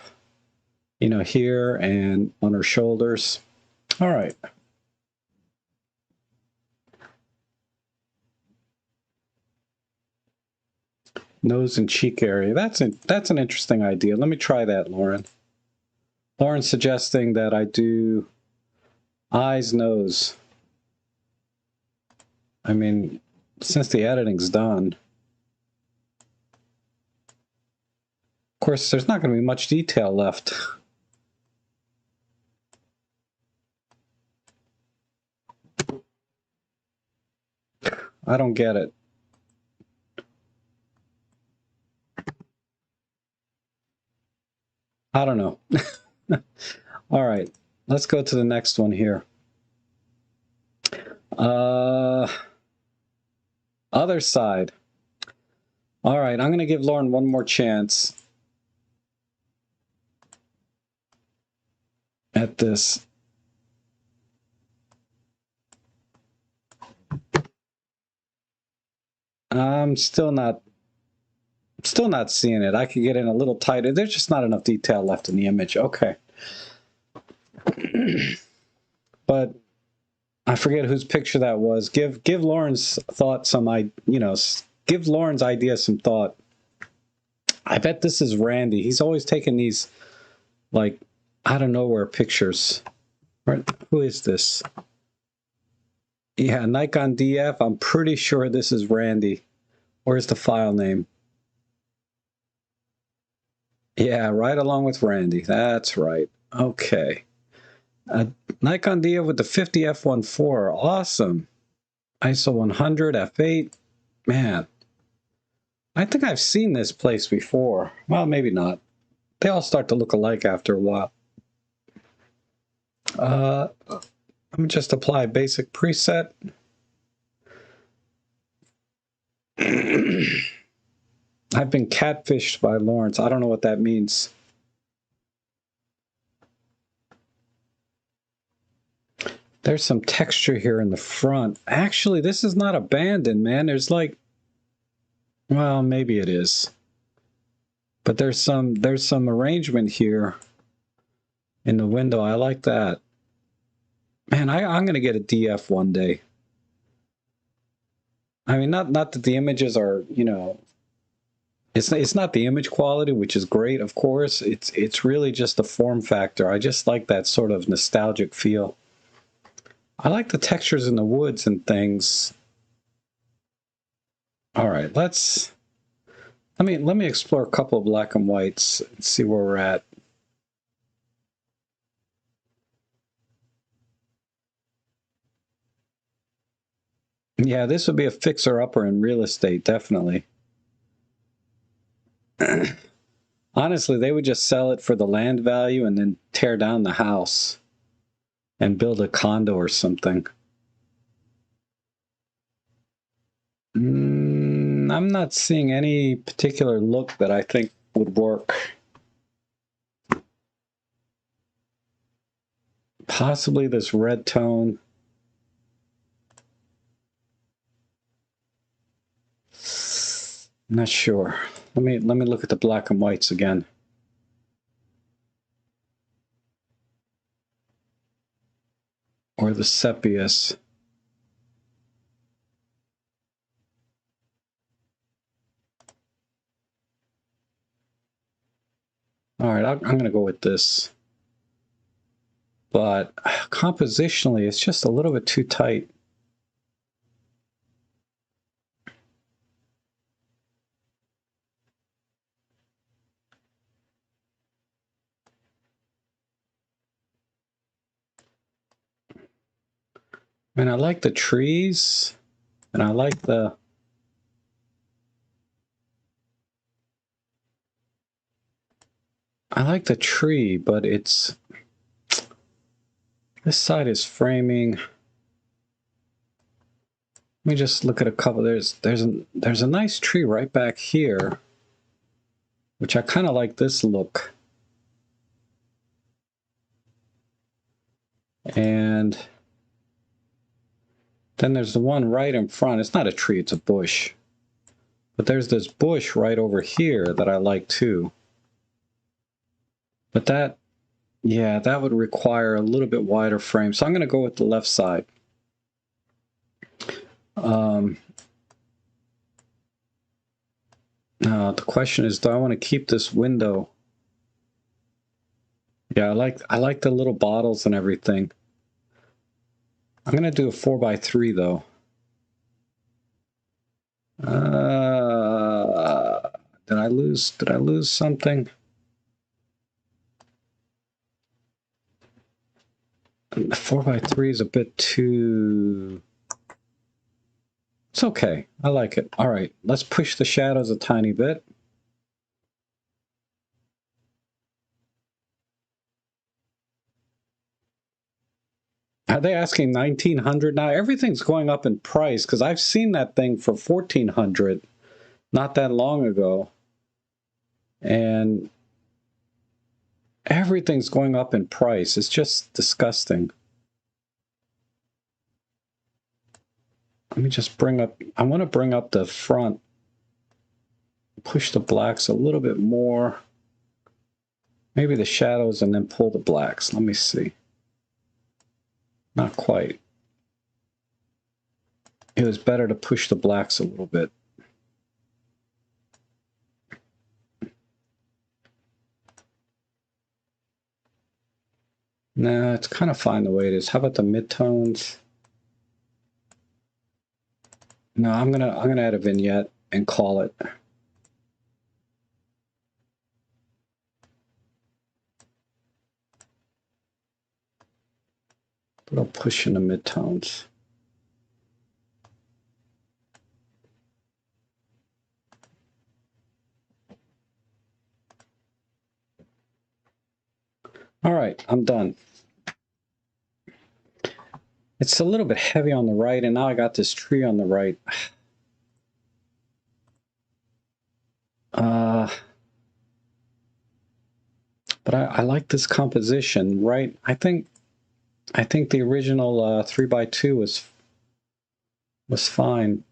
you know, here and on her shoulders. All right. Nose and cheek area. That's an interesting idea. Let me try that, Lauren. Lauren's suggesting that I do eyes, nose. I mean, since the editing's done, of course, there's not going to be much detail left. I don't get it. I don't know. All right, let's go to the next one here. Other side. All right, I'm going to give Lauren one more chance at this. I'm still not seeing it. I could get in a little tighter. There's just not enough detail left in the image. Okay. But I forget whose picture that was. Give Lauren's thought some, you know, give Lauren's idea some thought. I bet this is Randy. He's always taking these, like, out of nowhere pictures. Who is this? Yeah, Nikon DF. I'm pretty sure this is Randy. Where's the file name? Yeah, right along with Randy. That's right. Okay. Nikon DF with the 50 f1.4. Awesome. ISO 100 f8. Man, I think I've seen this place before. Well, maybe not. They all start to look alike after a while. Let me just apply basic preset. I've been catfished by Lawrence. I don't know what that means. There's some texture here in the front. Actually, this is not abandoned, man. There's like, well, maybe it is. But there's some arrangement here in the window. I like that. Man, I'm going to get a DF one day. I mean, not that the images are, you know, it's not the image quality, which is great, of course. It's really just the form factor. I just like that sort of nostalgic feel. I like the textures in the woods and things. All right, let me explore a couple of black and whites and see where we're at. Yeah, this would be a fixer-upper in real estate, definitely. Honestly, they would just sell it for the land value and then tear down the house and build a condo or something. I'm not seeing any particular look that I think would work. Possibly this red tone. I'm not sure. Let me look at the black and whites again. Or the sepias. All right, I'm going to go with this. But compositionally, it's just a little bit too tight. And I like the trees, and I like the tree, but it's this side is framing. Let me just look at a couple. There's a nice tree right back here, which I kind of like this look. And then there's the one right in front. It's not a tree, it's a bush. But there's this bush right over here that I like too. But that, yeah, that would require a little bit wider frame. So I'm going to go with the left side. The question is, do I want to keep this window? Yeah, I like the little bottles and everything. I'm going to do a 4x3 though. Did I lose something? The 4x3 is a bit too... It's okay. I like it. All right, let's push the shadows a tiny bit. Are they asking 1,900 now? Everything's going up in price because I've seen that thing for 1,400 not that long ago. And everything's going up in price. It's just disgusting. Let me just bring up, I want to bring up the front, push the blacks a little bit more. Maybe the shadows and then pull the blacks. Let me see. Not quite. It was better to push the blacks a little bit. Nah, it's kind of fine the way it is. How about the midtones? No, I'm gonna add a vignette and call it. But I'll push in the midtones. All right, I'm done. It's a little bit heavy on the right, and now I got this tree on the right. But I like this composition, right? I think the original 3x2 was fine.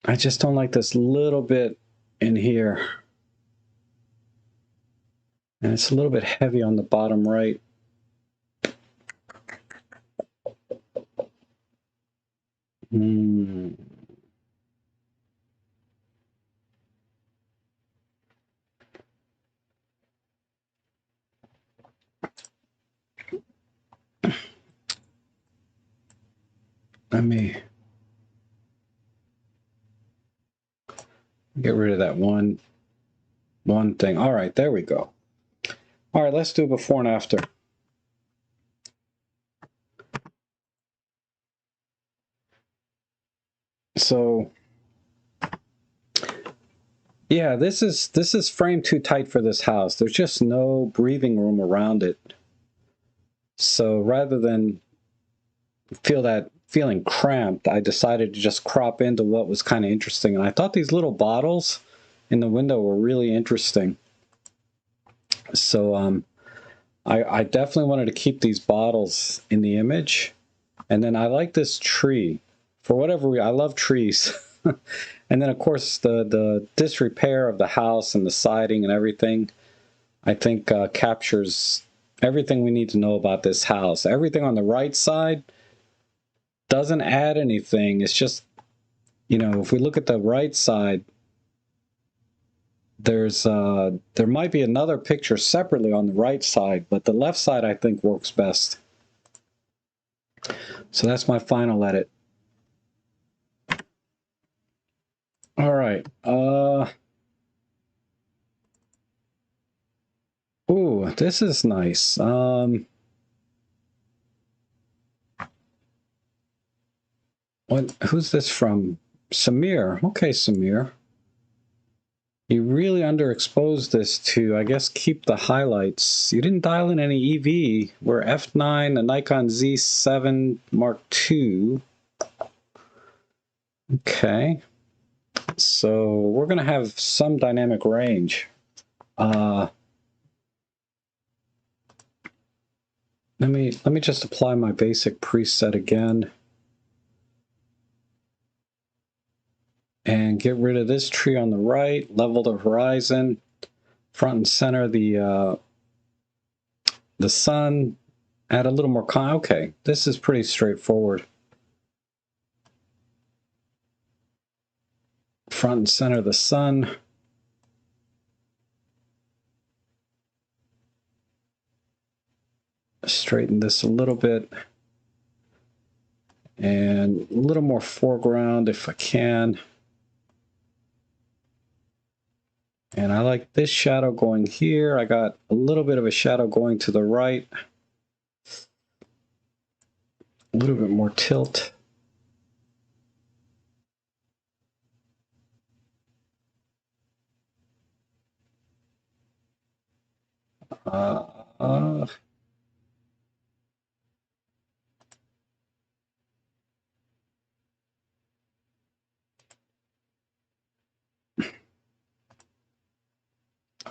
I just don't like this little bit in here. And it's a little bit heavy on the bottom right. Let me get rid of that one thing. All right, there we go. All right, let's do before and after. So yeah, this is framed too tight for this house. There's just no breathing room around it. So rather than feeling cramped, I decided to just crop into what was kind of interesting. And I thought these little bottles in the window were really interesting. So I definitely wanted to keep these bottles in the image. And then I like this tree. For whatever reason, I love trees. And then, of course, the disrepair of the house and the siding and everything, I think captures everything we need to know about this house. Everything on the right side doesn't add anything. It's just, you know, if we look at the right side, there might be another picture separately on the right side, but the left side I think works best. So that's my final edit. All right. Ooh, this is nice. Who's this from? Samir. Okay, Samir. You really underexposed this to, I guess, keep the highlights. You didn't dial in any EV. We're f9, the Nikon Z7 Mark II. Okay. So we're going to have some dynamic range. Let me just apply my basic preset again. And get rid of this tree on the right, level the horizon, front and center the sun, add a little more okay, this is pretty straightforward. Front and center the sun. Straighten this a little bit. And a little more foreground if I can. And I like this shadow going here. I got a little bit of a shadow going to the right. A little bit more tilt.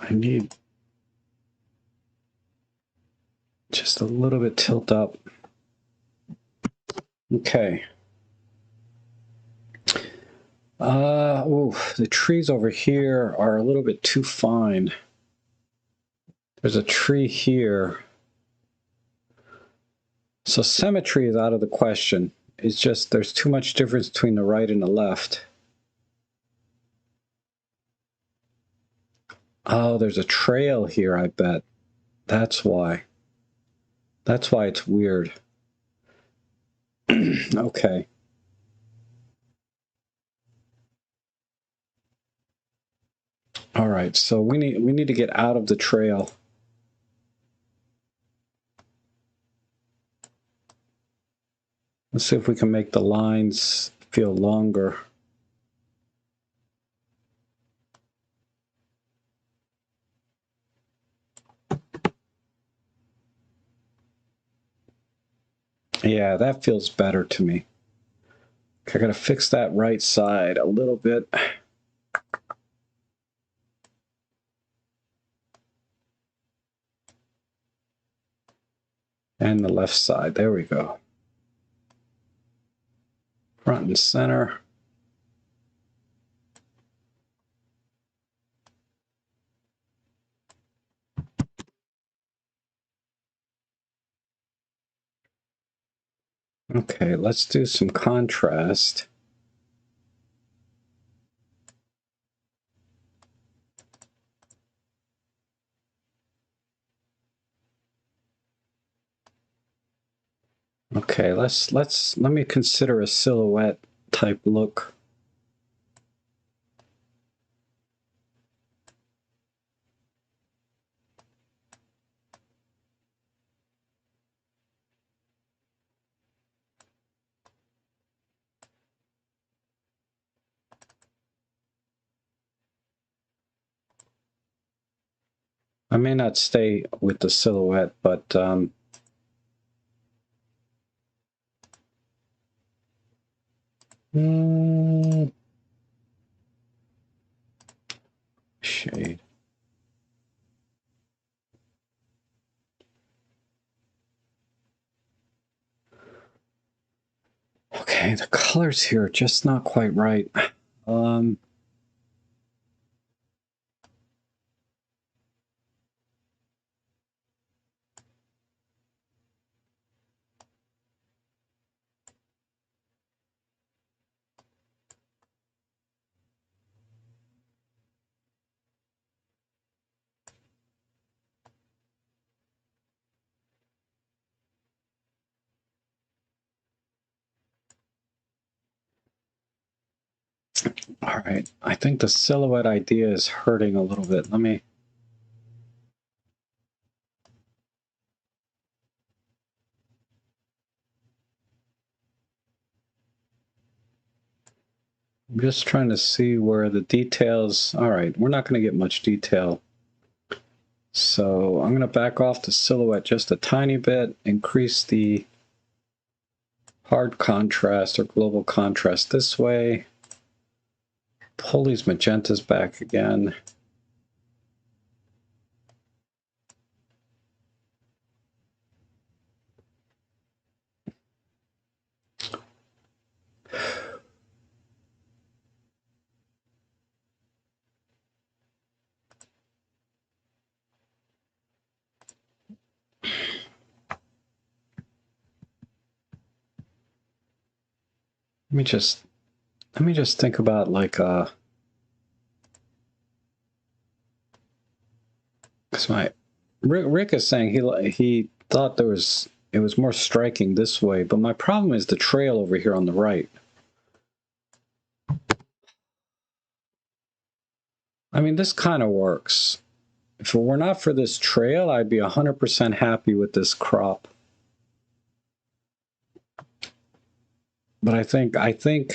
I need just a little bit tilt up. Okay. The trees over here are a little bit too fine. There's a tree here. So symmetry is out of the question. It's just there's too much difference between the right and the left. Oh, there's a trail here, I bet. That's why. That's why it's weird. Okay. All right, so we need to get out of the trail. Let's see if we can make the lines feel longer. Yeah, that feels better to me. Okay, I gotta fix that right side a little bit. And the left side, there we go. Front and center. Okay, let's do some contrast. Okay, let me consider a silhouette type look. I may not stay with the silhouette, but Shade. Okay, the colors here are just not quite right. All right, I think the silhouette idea is hurting a little bit. Let me... I'm just trying to see where the details... All right, we're not going to get much detail. So I'm going to back off the silhouette just a tiny bit, increase the hard contrast or global contrast this way, pull these magentas back again. Let me just think about like because my Rick is saying he thought it was more striking this way, but my problem is the trail over here on the right. I mean, this kind of works. If it were not for this trail, I'd be 100% happy with this crop. But I think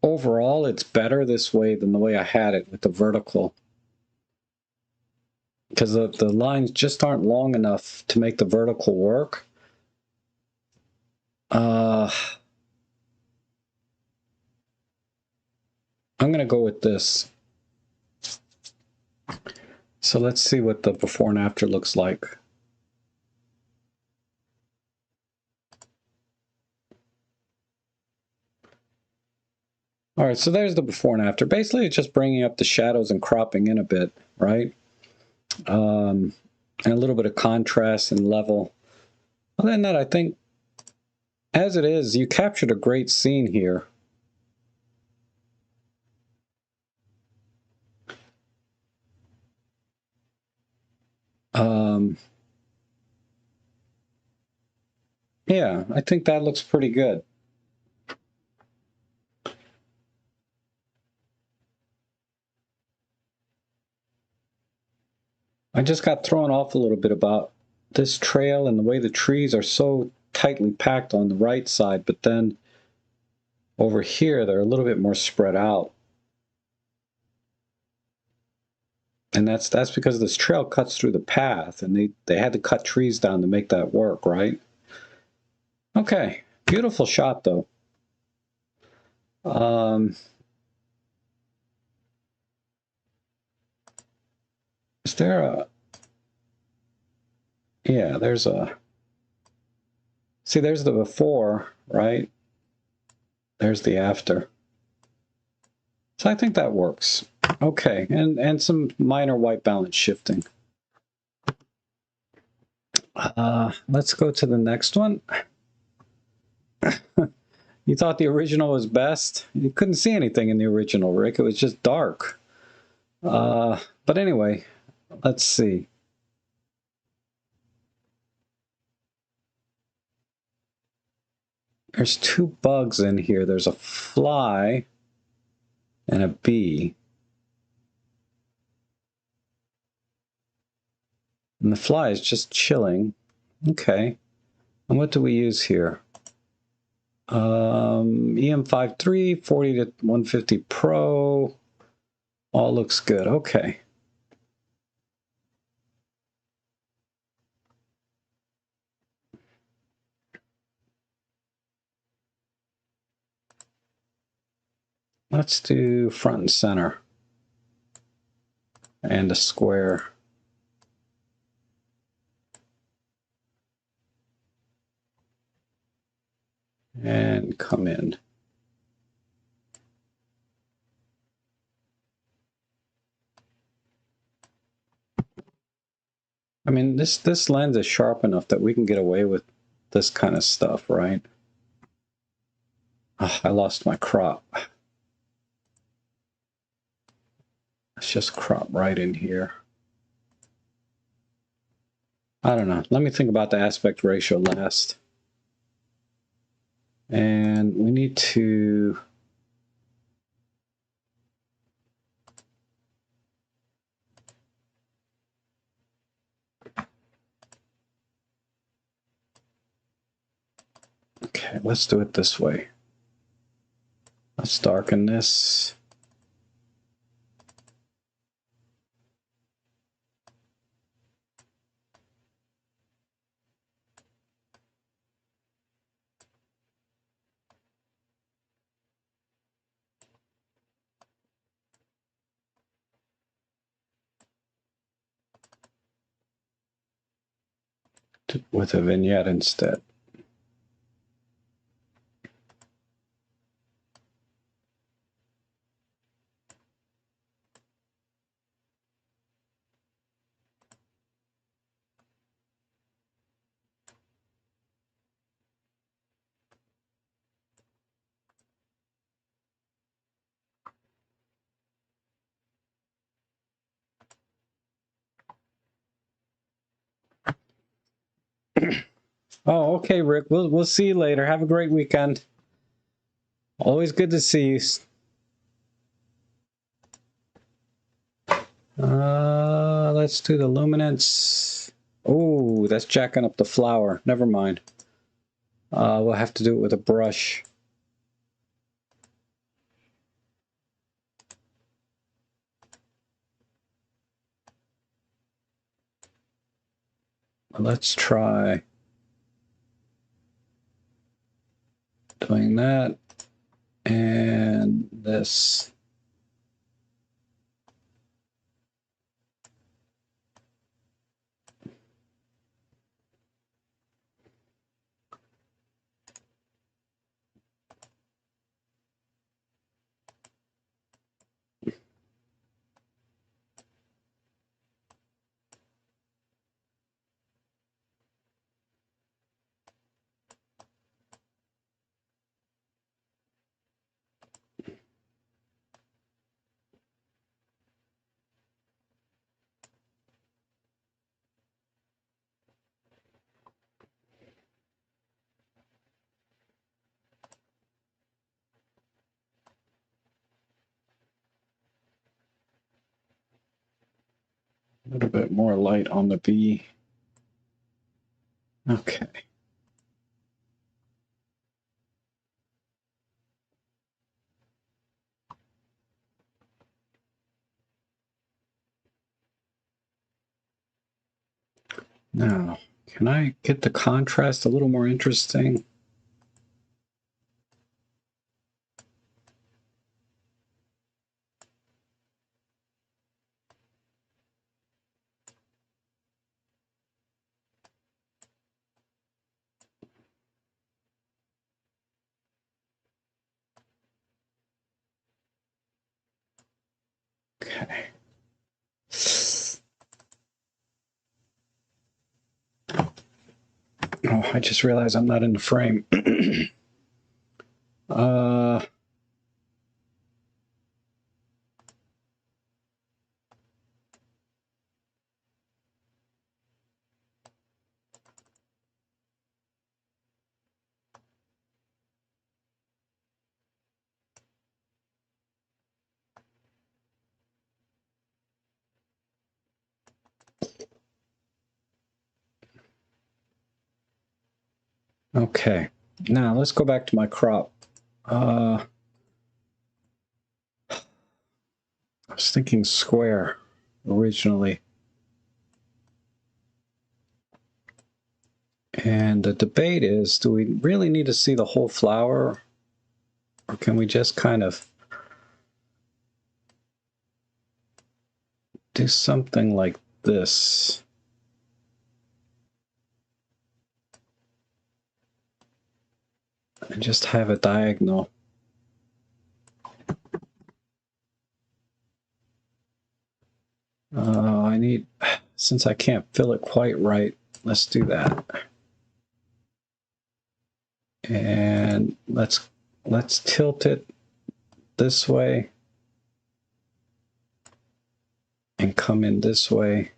overall it's better this way than the way I had it with the vertical. Because the lines just aren't long enough to make the vertical work. I'm going to go with this. So let's see what the before and after looks like. All right, so there's the before and after. Basically, it's just bringing up the shadows and cropping in a bit, right? And a little bit of contrast and level. Other than that, I think, as it is, you captured a great scene here. Yeah, I think that looks pretty good. I just got thrown off a little bit about this trail and the way the trees are so tightly packed on the right side, but then over here, they're a little bit more spread out. And that's because this trail cuts through the path, and they had to cut trees down to make that work, right? Okay, beautiful shot, though. Is there a... Yeah, there's a... See, there's the before, right? There's the after. So I think that works. Okay, and some minor white balance shifting. Let's go to the next one. You thought the original was best? You couldn't see anything in the original, Rick. It was just dark. But anyway, let's see. There's two bugs in here. There's a fly and a bee. And the fly is just chilling. Okay. And what do we use here? EM53, 40 to 150 Pro. All looks good. Okay. let's do front and center and a square. And come in. I mean, this lens is sharp enough that we can get away with this kind of stuff, right? Oh, I lost my crop. Let's just crop right in here. I don't know. Let me think about the aspect ratio last. And we need to... Okay, let's do it this way. Let's darken this. With a vignette instead. Oh, okay, Rick. We'll see you later. Have a great weekend. Always good to see you. Let's do the luminance. Oh, that's jacking up the flower. Never mind. We'll have to do it with a brush. Let's try doing that and this. A little bit more light on the B. Okay. Now, can I get the contrast a little more interesting? Okay. Oh, I just realized I'm not in the frame. Okay. Now let's go back to my crop. I was thinking square originally. And the debate is, do we really need to see the whole flower? Or can we just kind of do something like this. And just have a diagonal. I need, since I can't fill it quite right, let's do that. And let's tilt it this way and come in this way.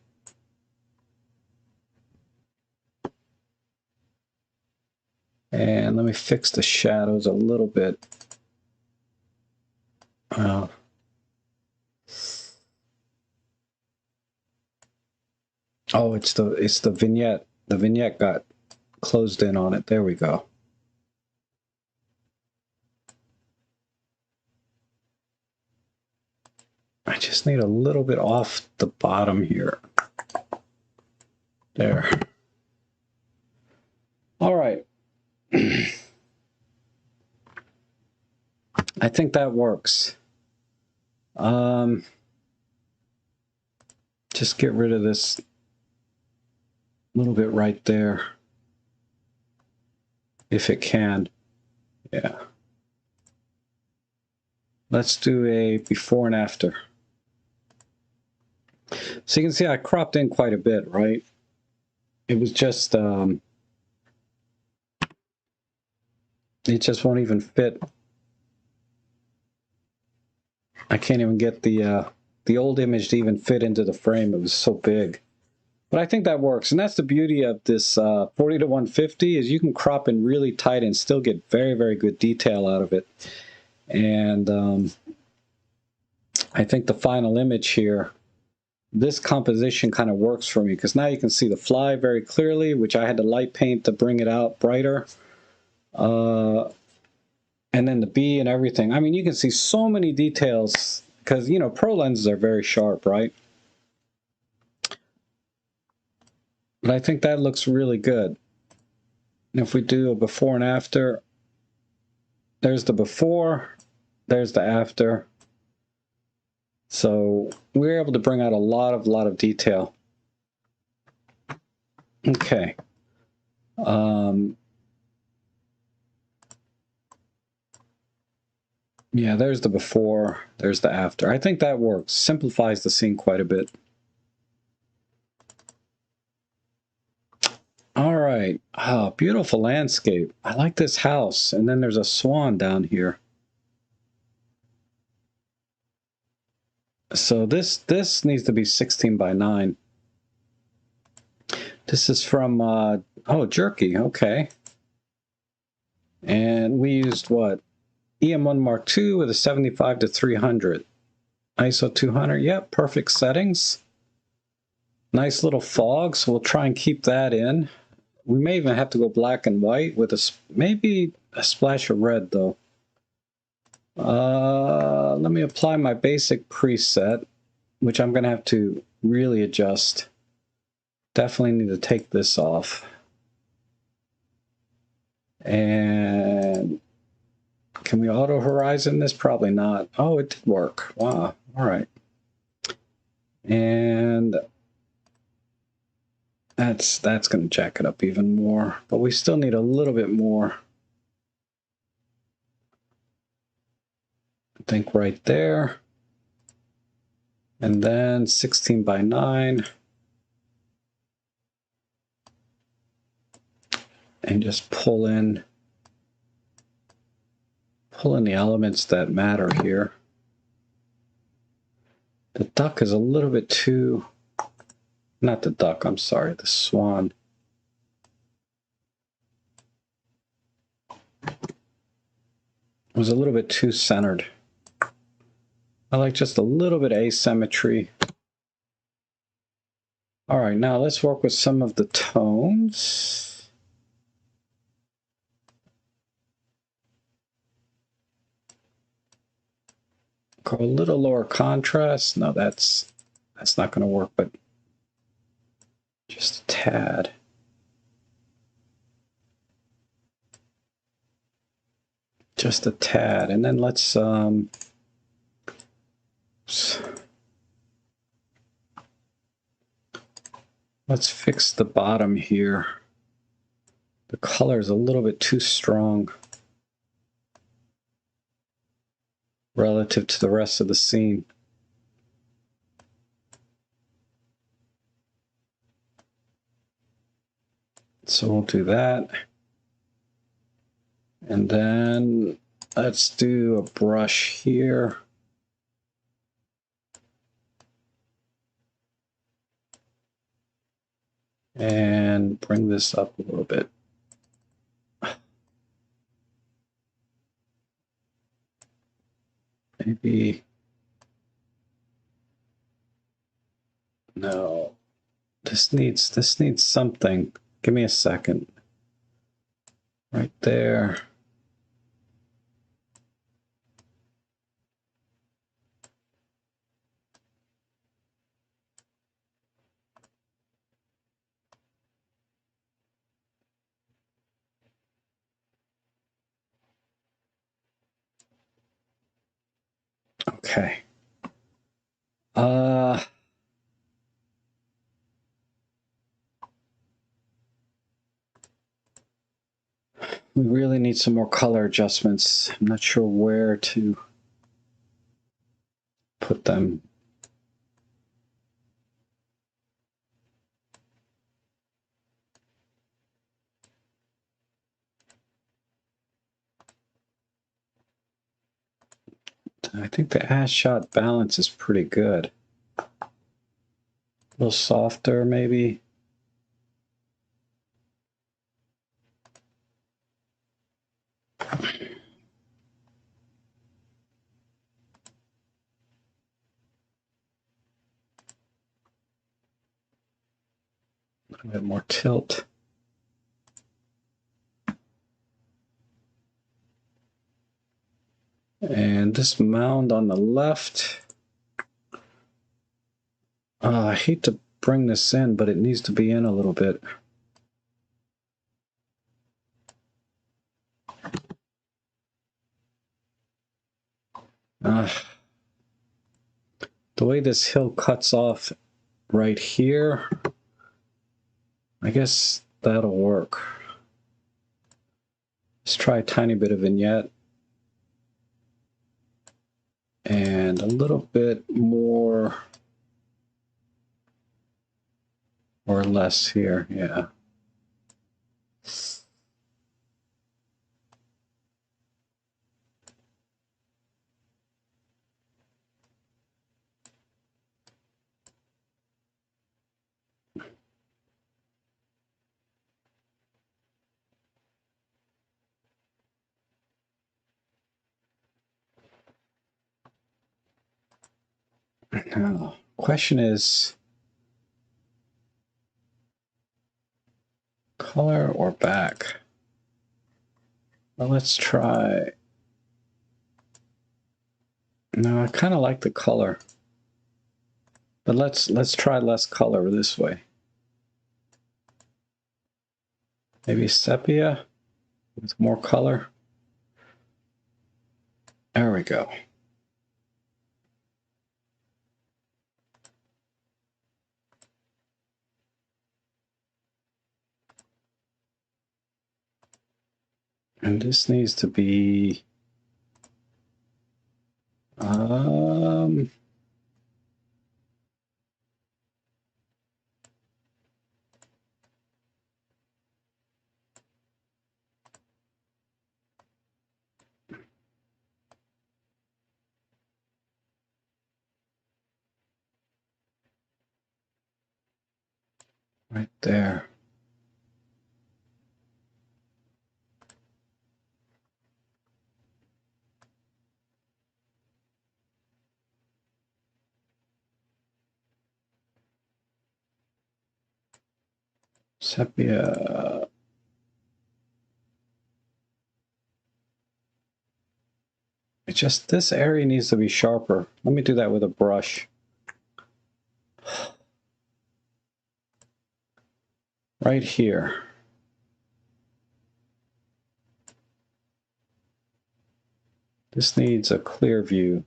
And let me fix the shadows a little bit. Oh, it's the vignette. The vignette got closed in on it. There we go. I just need a little bit off the bottom here. There. All right. I think that works. Just get rid of this little bit right there, if it can. Yeah. Let's do a before and after. So you can see I cropped in quite a bit, right? It was just, it just won't even fit. I can't even get the old image to even fit into the frame. It was so big. But I think that works. And that's the beauty of this 40 to 150 is you can crop in really tight and still get very, very good detail out of it. And I think the final image here, this composition kind of works for me because now you can see the fly very clearly, which I had to light paint to bring it out brighter. And then the bee and everything. I mean, you can see so many details because, you know, pro lenses are very sharp, right? But I think that looks really good. And if we do a before and after, there's the before, there's the after. So we're able to bring out a lot of detail. Okay. Yeah, there's the before, there's the after. I think that works. Simplifies the scene quite a bit. All right. Oh, beautiful landscape. I like this house. And then there's a swan down here. So this needs to be 16 by 9. This is from, oh, Jerky. Okay. And we used what? EM1 Mark II with a 75 to 300. ISO 200. Yep, perfect settings. Nice little fog, so we'll try and keep that in. We may even have to go black and white with maybe a splash of red, though. Let me apply my basic preset, which I'm going to have to really adjust. Definitely need to take this off. And can we auto horizon this? Probably not. Oh, it did work. Wow. All right. And that's going to jack it up even more, but we still need a little bit more. I think right there. And then 16 by 9. And just pull in the elements that matter here. The duck is a little bit too, not the duck, I'm sorry, the swan. Was a little bit too centered. I like just a little bit of asymmetry. All right, now let's work with some of the tones. Go a little lower contrast. No, that's not going to work, but just a tad. Just a tad. And then let's Let's fix the bottom here. The color is a little bit too strong relative to the rest of the scene. So we'll do that. And then let's do a brush here. And bring this up a little bit. Maybe, no, this needs something. Give me a second. Right there. Okay. We really need some more color adjustments. I'm not sure where to put them. I think the ash shot balance is pretty good. A little softer, maybe. A little bit more tilt. And this mound on the left, I hate to bring this in, but it needs to be in a little bit. The way this hill cuts off right here, I guess that'll work. Let's try a tiny bit of vignette. And a little bit more or less here, yeah. Now, question is, color or back? Well, let's try. No, I kind of like the color, but let's try less color this way. Maybe sepia with more color. There we go. And this needs to be right there. Sepia. It's just this area needs to be sharper. Let me do that with a brush. Right here. This needs a clear view.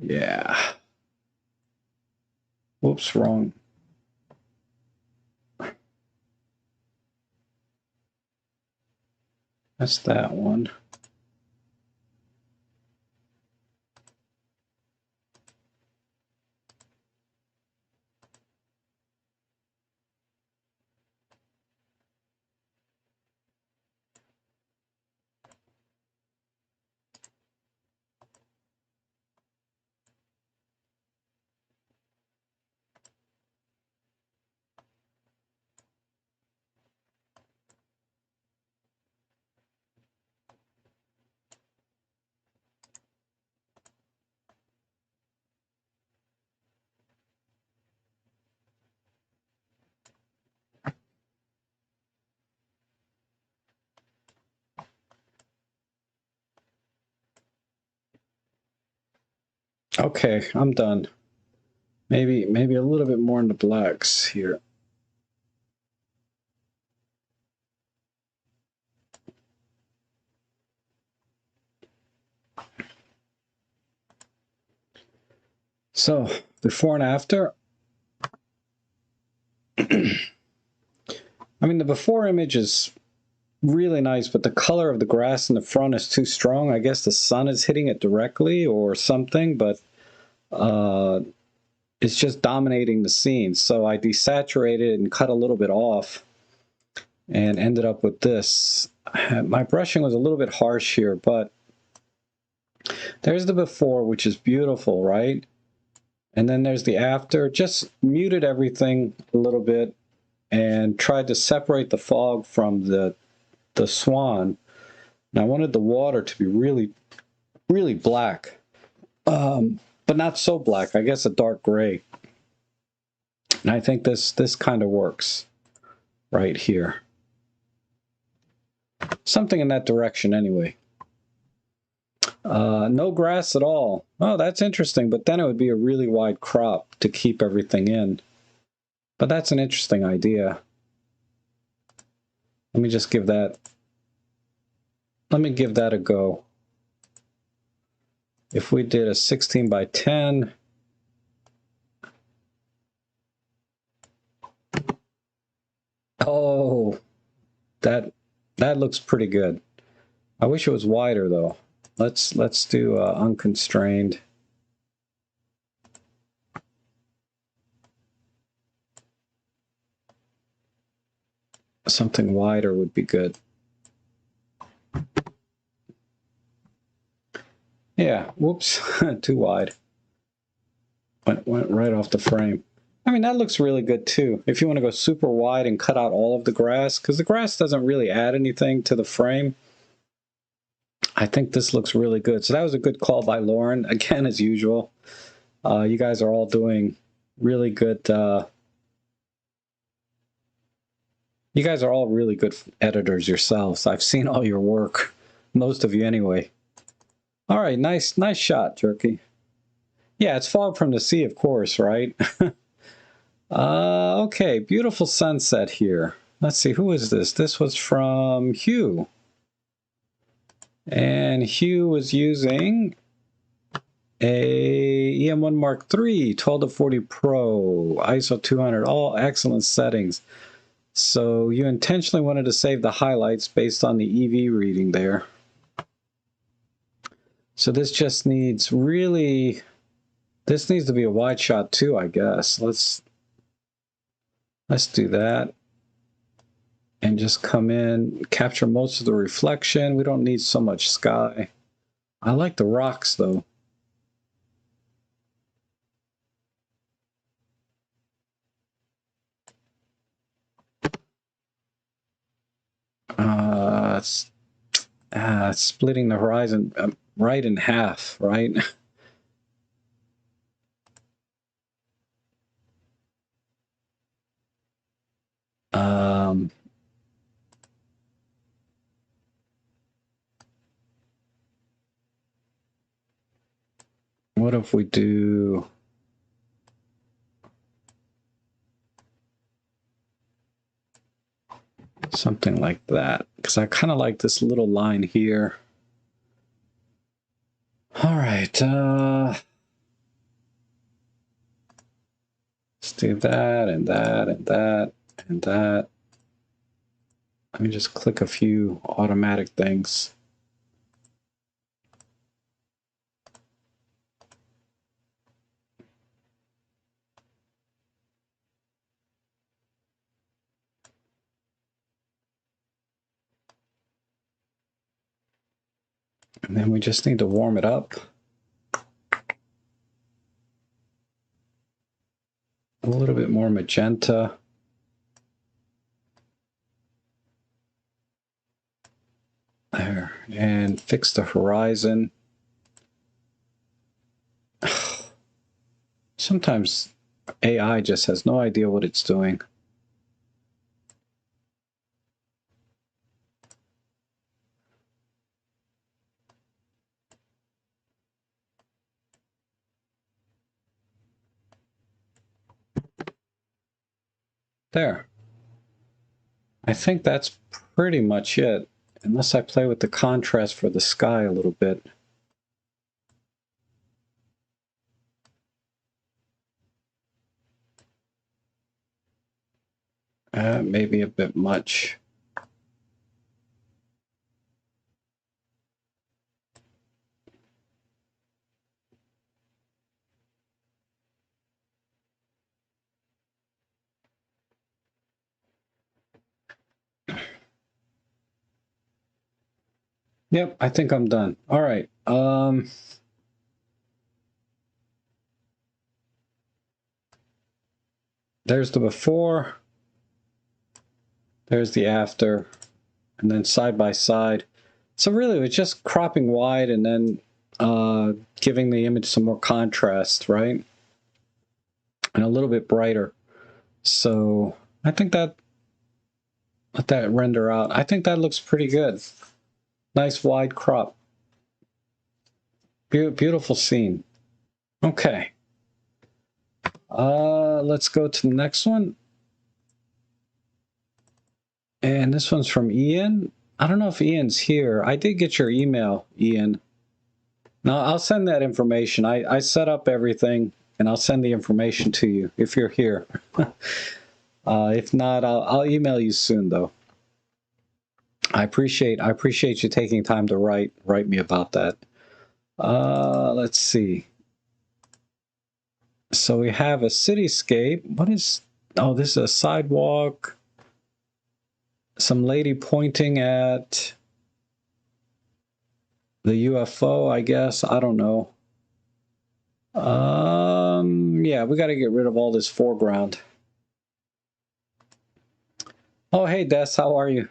Yeah. Whoops, wrong. That's that one. Okay, I'm done. Maybe a little bit more in the blacks here. So, before and after. I mean, the before image is really nice, but the color of the grass in the front is too strong. I guess the sun is hitting it directly or something, but it's just dominating the scene. So I desaturated and cut a little bit off and ended up with this. My brushing was a little bit harsh here, but there's the before, which is beautiful, right? And then there's the after. Just muted everything a little bit and tried to separate the fog from the swan. And I wanted the water to be really, really black, but not so black. I guess a dark gray. And I think this kind of works right here. Something in that direction anyway. No grass at all. Oh, that's interesting, but then it would be a really wide crop to keep everything in. But that's an interesting idea. Let me just give that, a go. If we did a 16 by 10, oh, that looks pretty good. I wish it was wider though. Let's do unconstrained. Something wider would be good. Yeah, whoops, too wide. Went right off the frame. I mean, that looks really good too. If you want to go super wide and cut out all of the grass, because the grass doesn't really add anything to the frame, I think this looks really good. So that was a good call by Lauren, again, as usual. You guys are all doing really good. You guys are all really good editors yourselves. I've seen all your work, most of you anyway. All right, nice shot, Jerky. Yeah, it's fog from the sea, of course, right? Okay, beautiful sunset here. Let's see, who is this? This was from Hugh. And Hugh was using a EM1 Mark III, 12-40 Pro, ISO 200, all excellent settings. So you intentionally wanted to save the highlights based on the EV reading there. So this just needs really, this needs to be a wide shot too, I guess. Let's do that. And just come in, capture most of the reflection. We don't need so much sky. I like the rocks though. It's splitting the horizon right in half, right? What if we do something like that? Because I kind of like this little line here. All right. just do that and that and that and that. Let me just click a few automatic things. And then we just need to warm it up. A little bit more magenta. There. And fix the horizon. Sometimes AI just has no idea what it's doing. There. I think that's pretty much it, unless I play with the contrast for the sky a little bit. Maybe a bit much. Yep, I think I'm done. All right. There's the before. There's the after. And then side by side. So really, it's just cropping wide and then giving the image some more contrast, right? And a little bit brighter. So I think that, let that render out. I think that looks pretty good. Nice wide crop. Beautiful scene. Okay. Let's go to the next one. And this one's from Ian. I don't know if Ian's here. I did get your email, Ian. Now, I'll send that information. I set up everything, and I'll send the information to you if you're here. If not, I'll email you soon, though. I appreciate you taking time to write me about that. Let's see. So we have a cityscape. What is... Oh, this is a sidewalk. Some lady pointing at the UFO, I guess. I don't know. Yeah, we got to get rid of all this foreground. Oh, hey, Des, how are you?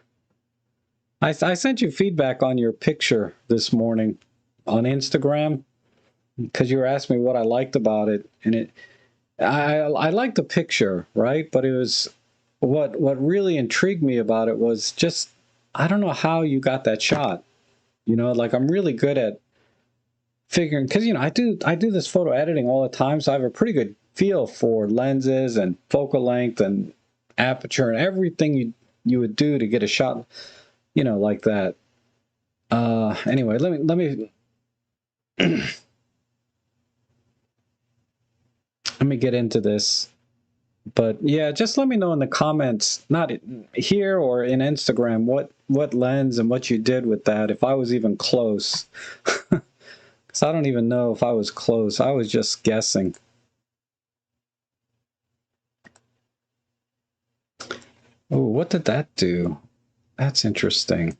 I sent you feedback on your picture this morning on Instagram because you were asking me what I liked about it, and I liked the picture, right? But it was what really intrigued me about it was just, I don't know how you got that shot. You know, like, I'm really good at figuring, because, you know, I do this photo editing all the time, so I have a pretty good feel for lenses and focal length and aperture and everything you would do to get a shot, you know, like that. Anyway, let me let me get into this. But yeah, just let me know in the comments, not here or in Instagram, what lens and what you did with that, if I was even close. Because I don't even know if I was close. I was just guessing. Oh, what did that do? That's interesting.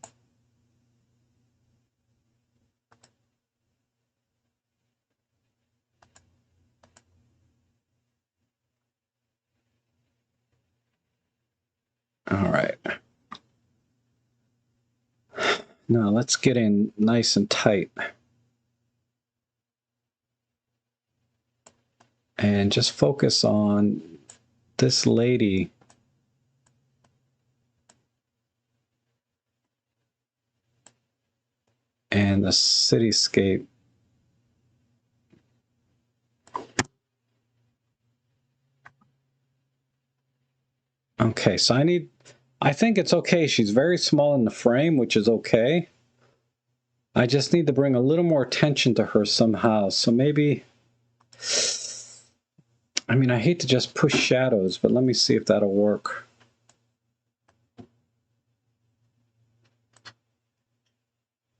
All right. Now let's get in nice and tight. And just focus on this lady. And the cityscape. Okay, so I think it's okay. She's very small in the frame, which is okay. I just need to bring a little more attention to her somehow. So maybe I mean, I hate to just push shadows, but let me see if that'll work.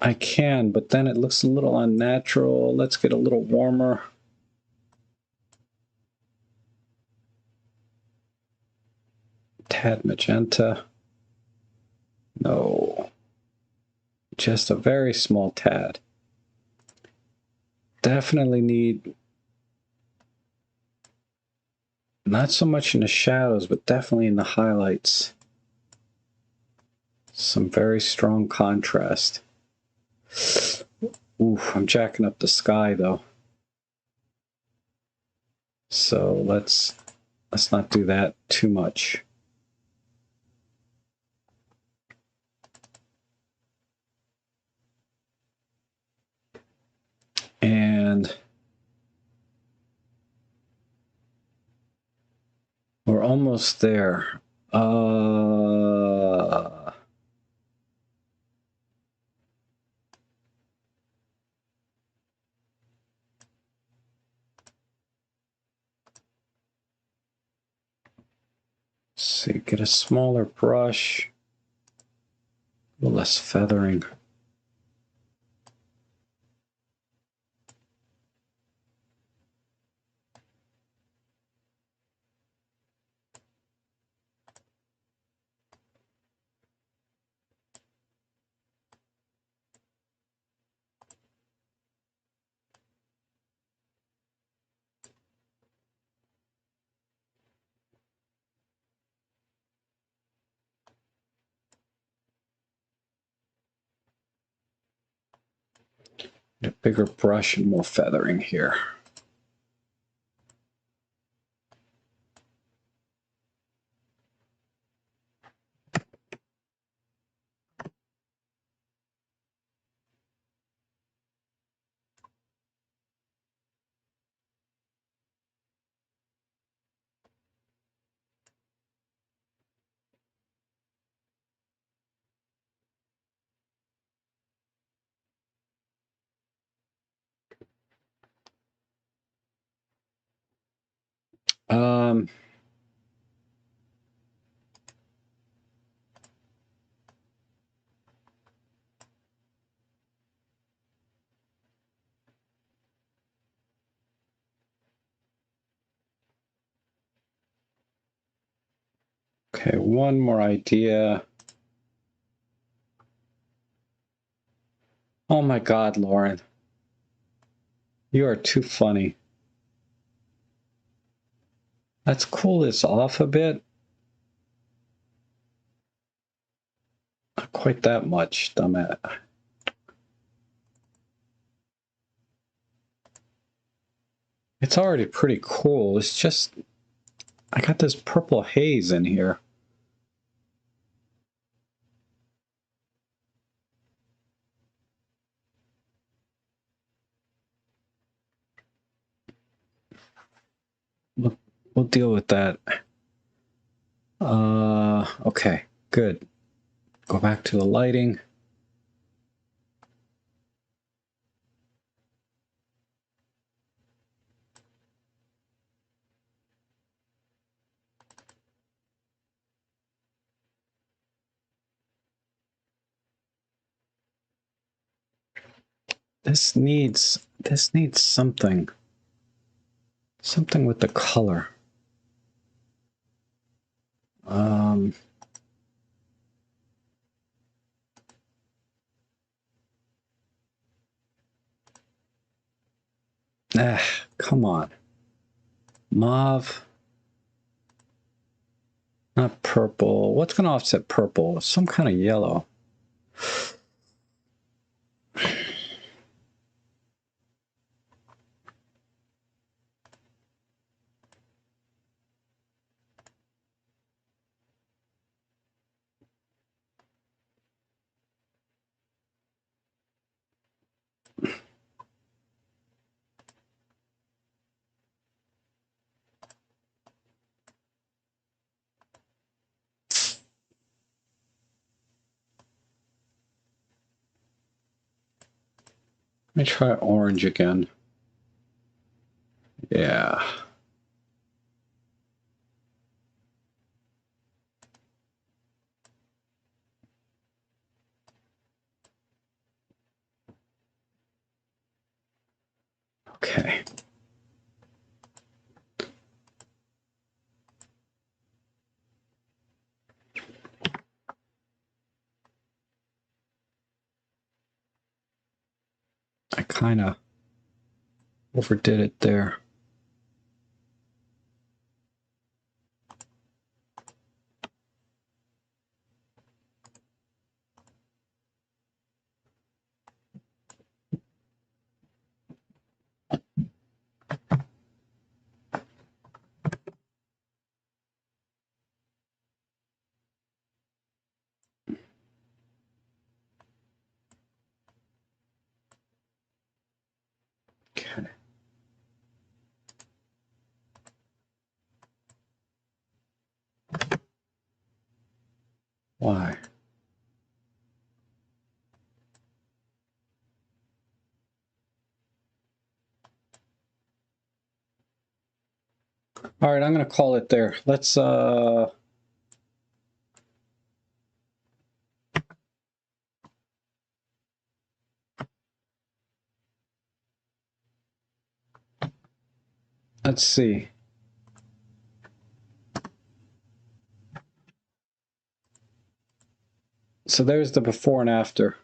I can, but then it looks a little unnatural. Let's get a little warmer. Tad magenta. No. Just a very small tad. Definitely need, not so much in the shadows, but definitely in the highlights. Some very strong contrast. Oof, I'm jacking up the sky though. So let's not do that too much. And we're almost there. See, get a smaller brush, a little less feathering. A bigger brush and more feathering here. Okay, one more idea. Oh my God, Lauren. You are too funny. Let's cool this off a bit. Not quite that much, dumbass. It's already pretty cool. It's just, I got this purple haze in here. We'll deal with that. Okay, good. Go back to the lighting. This needs something with the color. Come on. Mauve. Not purple. What's going to offset purple? Some kind of yellow. Let me try orange again. Yeah. Okay. I kind of overdid it there. Okay. Why? All right, I'm going to call it there. Let's see. So there's the before and after.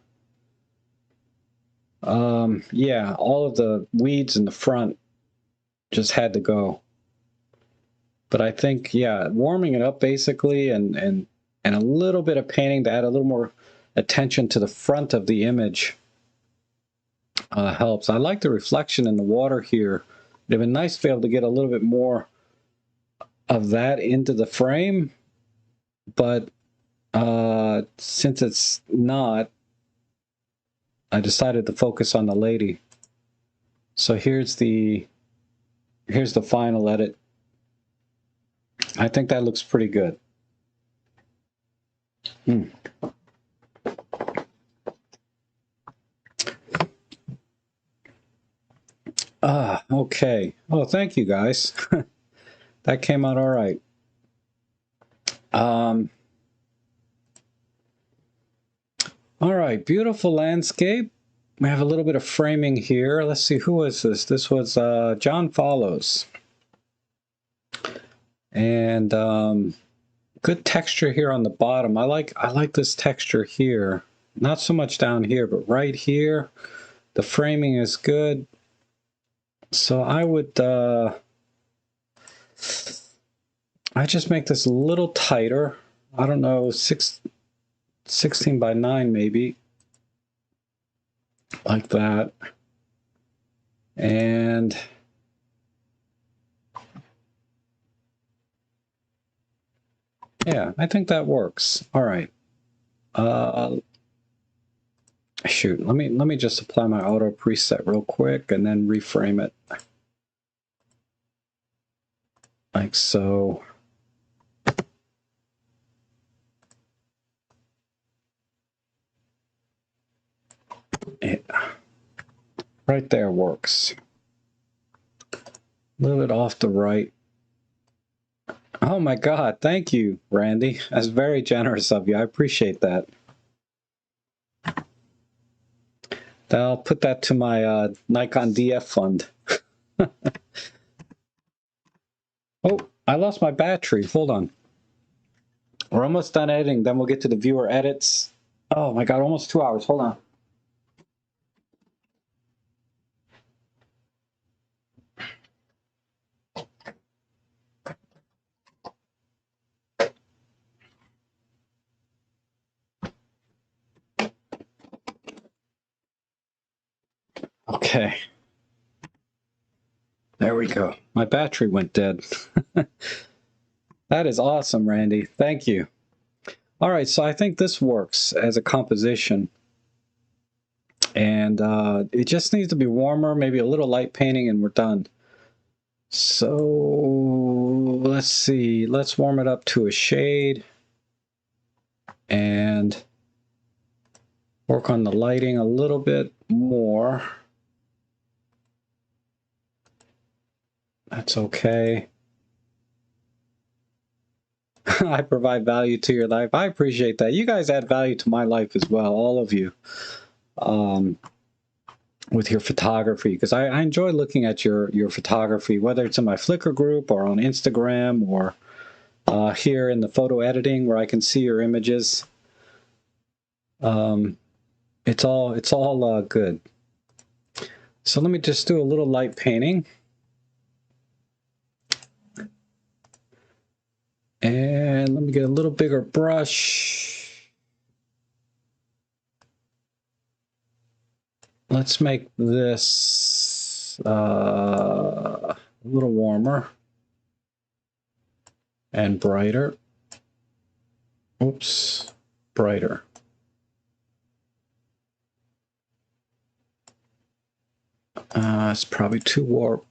Yeah, all of the weeds in the front just had to go. But I think, yeah, warming it up basically and a little bit of painting to add a little more attention to the front of the image helps. I like the reflection in the water here. It'd have been nice to be able to get a little bit more of that into the frame, but since it's not, I decided to focus on the lady. So here's the final edit. I think that looks pretty good. Okay. Oh, thank you guys. That came out all right. All right, beautiful landscape. We have a little bit of framing here. Let's see, who was this? This was John Follows. And good texture here on the bottom. I like this texture here. Not so much down here, but right here. The framing is good. So I would I just make this a little tighter. I don't know, 16 by 9 maybe. Like that. And yeah, I think that works. All right. Shoot, let me just apply my auto preset real quick and then reframe it. Like so. It, right there works. A little bit off the right. Oh my God, thank you, Randy. That's very generous of you. I appreciate that. I'll put that to my Nikon DF fund. Oh, I lost my battery. Hold on. We're almost done editing. Then we'll get to the viewer edits. Oh my God, almost 2 hours. Hold on. Okay. There we go. My battery went dead. That is awesome, Randy. Thank you. All right, so I think this works as a composition. And it just needs to be warmer, maybe a little light painting, and we're done. So let's see. Let's warm it up to a shade and work on the lighting a little bit more. That's okay. I provide value to your life. I appreciate that. You guys add value to my life as well, all of you. with your photography, because I enjoy looking at your photography, whether it's in my Flickr group or on Instagram or here in the photo editing where I can see your images. It's all good. So let me just do a little light painting. And let me get a little bigger brush. Let's make this a little warmer and brighter. Oops, brighter. It's probably too warm.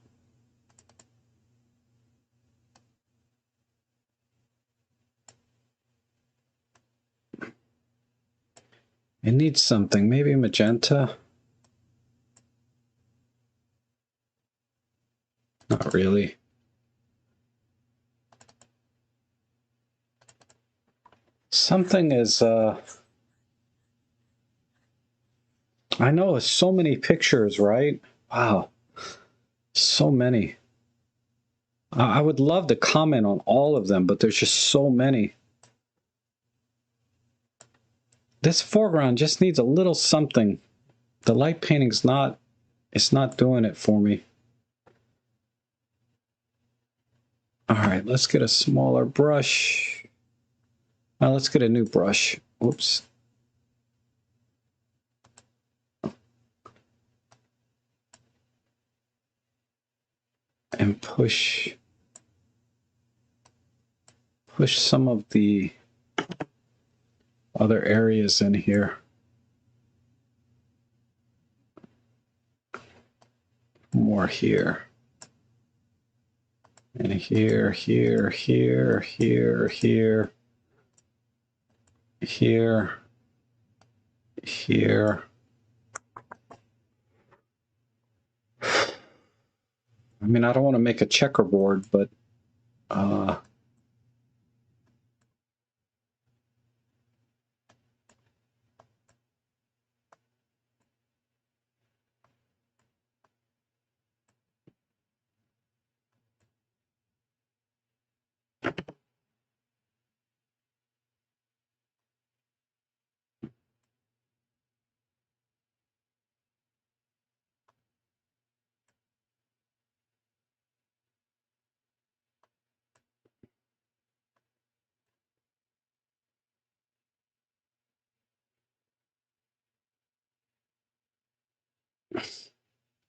It needs something, maybe magenta. Not really. Something is, I know it's so many pictures, right? Wow, so many. I would love to comment on all of them, but there's just so many. This foreground just needs a little something. The light painting's not, it's not doing it for me. All right, let's get a smaller brush. Well, let's get a new brush. Oops. And push some of the other areas in here. More here. And here, here, here, here, here, here, here. I mean, I don't want to make a checkerboard, but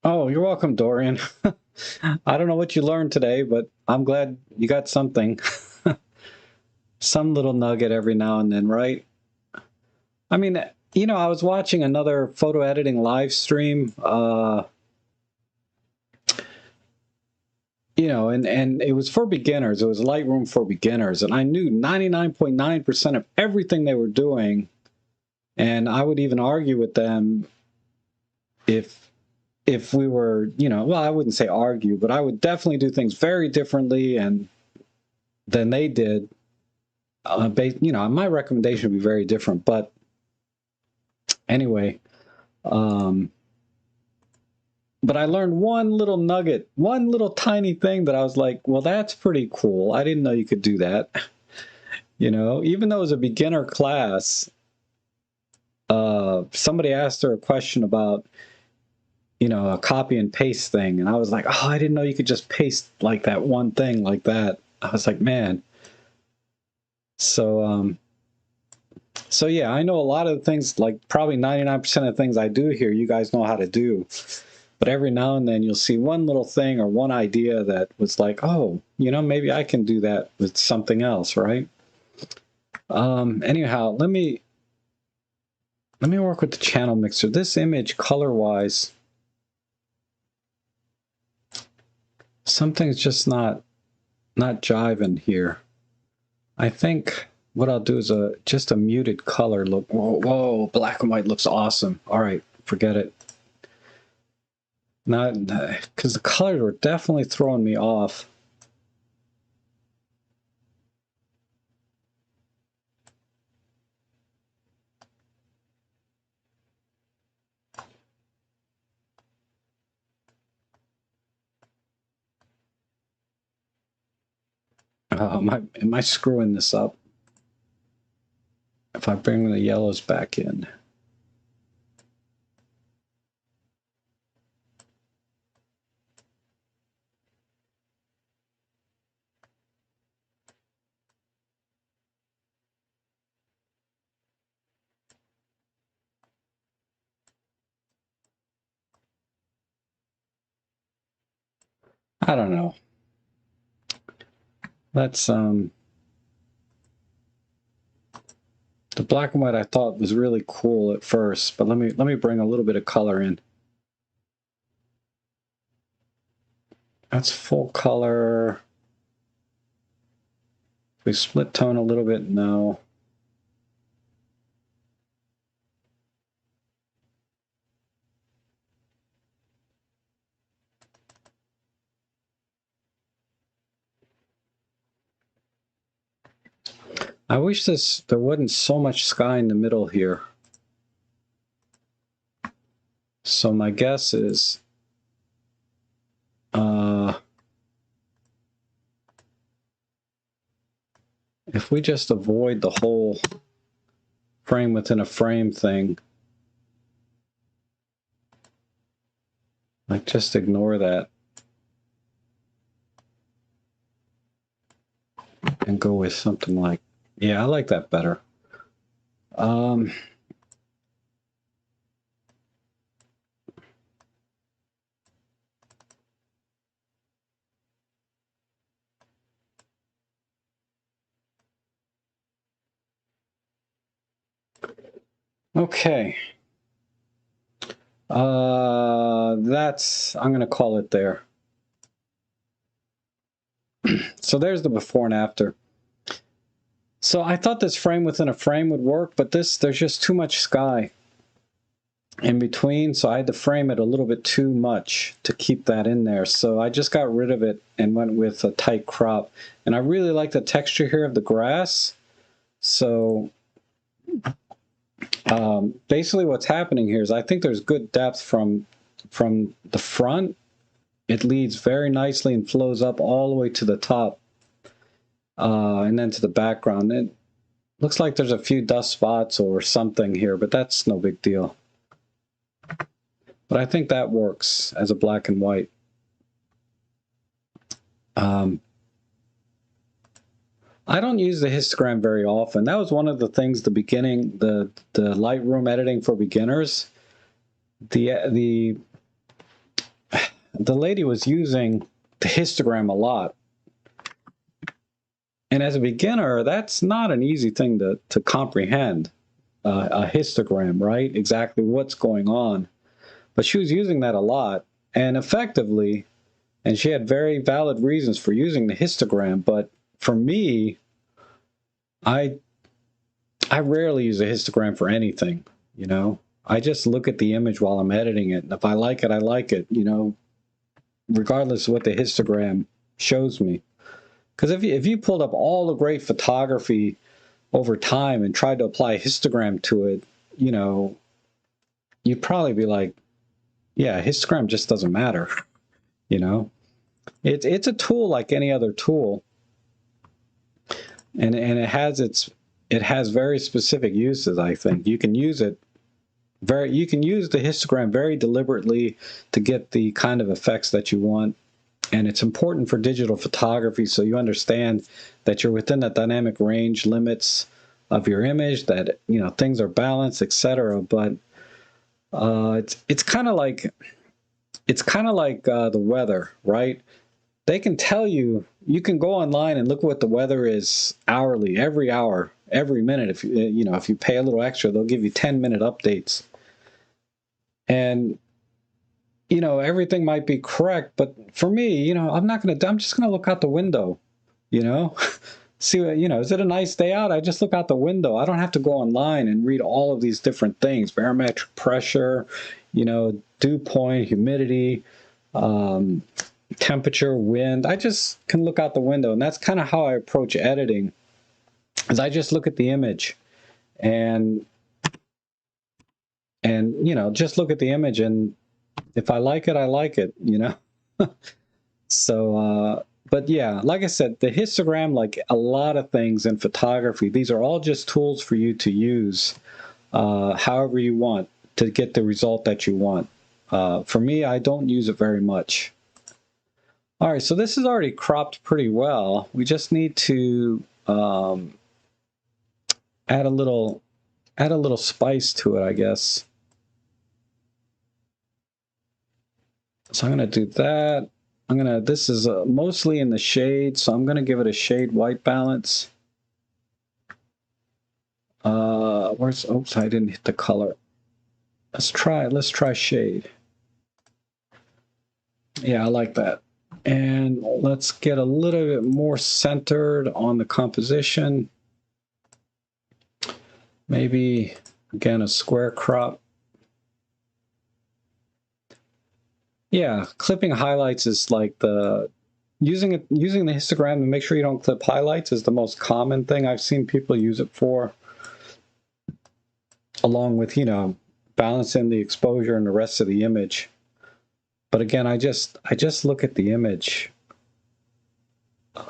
oh, you're welcome, Dorian. I don't know what you learned today, but I'm glad you got something. Some little nugget every now and then, right? I mean, you know, I was watching another photo editing live stream, you know, and it was for beginners. It was Lightroom for beginners. And I knew 99.9% of everything they were doing. And I would even argue with them if we were, you know, well, I wouldn't say argue, but I would definitely do things very differently and than they did. You know, my recommendation would be very different. But anyway, but I learned one little nugget, one little tiny thing that I was like, well, that's pretty cool. I didn't know you could do that. You know, even though it was a beginner class, somebody asked her a question about, you know, a copy and paste thing. And I was like, oh, I didn't know you could just paste like that one thing like that. I was like, man. So, so yeah, I know a lot of the things, like probably 99% of the things I do here, you guys know how to do. But every now and then you'll see one little thing or one idea that was like, oh, you know, maybe I can do that with something else, right? Anyhow, let me work with the channel mixer. This image, color-wise, something's just not jiving here. I think what I'll do is just a muted color look. Whoa, whoa, black and white looks awesome. All right, forget it. Not because the colors were definitely throwing me off. Am I screwing this up? If I bring the yellows back in. I don't know. Let's the black and white I thought was really cool at first, but let me bring a little bit of color in. That's full color. We split tone a little bit, no. I wish there wasn't so much sky in the middle here. So my guess is if we just avoid the whole frame within a frame thing, like just ignore that and go with something like, yeah, I like that better. Okay. I'm gonna call it there. So there's the before and after. So I thought this frame within a frame would work, but there's just too much sky in between, so I had to frame it a little bit too much to keep that in there. So I just got rid of it and went with a tight crop. And I really like the texture here of the grass. So basically what's happening here is I think there's good depth from the front. It leads very nicely and flows up all the way to the top and then to the background. It looks like there's a few dust spots or something here, but that's no big deal. But I think that works as a black and white. I don't use the histogram very often. That was one of the things the beginning, the Lightroom editing for beginners. The lady was using the histogram a lot. And as a beginner, that's not an easy thing to comprehend, a histogram, right? Exactly what's going on. But she was using that a lot and effectively, and she had very valid reasons for using the histogram. But for me, I rarely use a histogram for anything, you know? I just look at the image while I'm editing it. And if I like it, I like it, you know, regardless of what the histogram shows me. Because if you pulled up all the great photography over time and tried to apply a histogram to it, you know, you'd probably be like, yeah, histogram just doesn't matter, you know? It's a tool like any other tool, and it has very specific uses. I think you can use it you can use the histogram very deliberately to get the kind of effects that you want. And it's important for digital photography, so you understand that you're within the dynamic range limits of your image, that, you know, things are balanced, etc. But it's kind of like the weather, right? They can tell you. You can go online and look what the weather is hourly, every hour, every minute. If if you pay a little extra, they'll give you 10-minute updates, and everything might be correct, but for me, I'm just gonna look out the window, you know, see what, is it a nice day out? I just look out the window. I don't have to go online and read all of these different things, barometric pressure, dew point, humidity, temperature, wind. I just can look out the window. And that's kind of how I approach editing, is I just look at the image and just look at the image, and if I like it, I like it, So, But yeah, like I said, the histogram, like a lot of things in photography, these are all just tools for you to use however you want to get the result that you want. For me, I don't use it very much. All right, so this is already cropped pretty well. We just need to add a little spice to it, I guess. So I'm going to do that. This is mostly in the shade, so I'm going to give it a shade white balance. Oops, I didn't hit the color. Let's try shade. Yeah, I like that. And let's get a little bit more centered on the composition. Maybe, again, a square crop. Yeah, clipping highlights is like using the histogram to make sure you don't clip highlights is the most common thing I've seen people use it for, along with, you know, balancing the exposure and the rest of the image. But again, I just look at the image.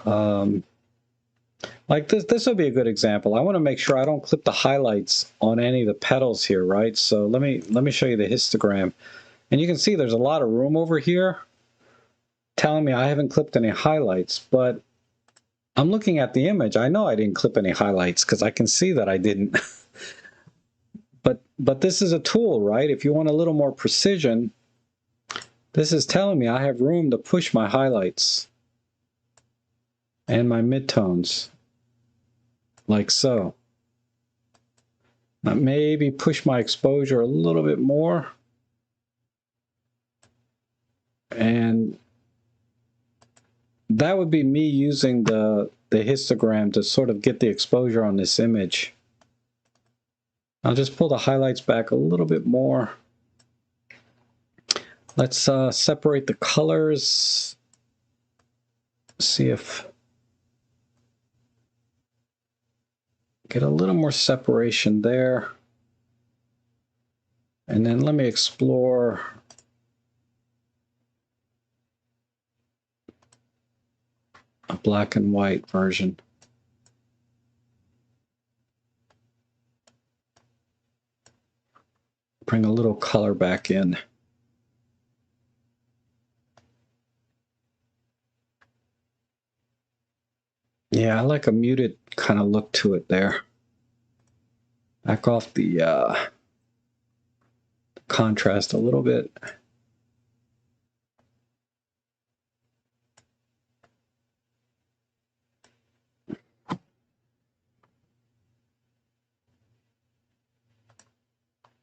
Like this would be a good example. I want to make sure I don't clip the highlights on any of the petals here, right? So let me show you the histogram. And you can see there's a lot of room over here telling me I haven't clipped any highlights, but I'm looking at the image. I know I didn't clip any highlights because I can see that I didn't. But this is a tool, right? If you want a little more precision, this is telling me I have room to push my highlights and my midtones, like so. Now maybe push my exposure a little bit more. And that would be me using the histogram to sort of get the exposure on this image. I'll just pull the highlights back a little bit more. Let's separate the colors. See if get a little more separation there. And then let me explore a black and white version. Bring a little color back in. Yeah, I like a muted kind of look to it there. Back off the contrast a little bit.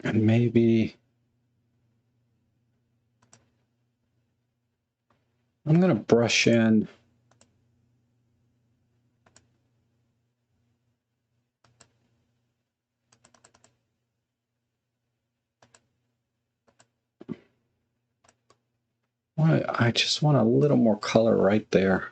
And maybe I'm going to brush in I just want a little more color right there.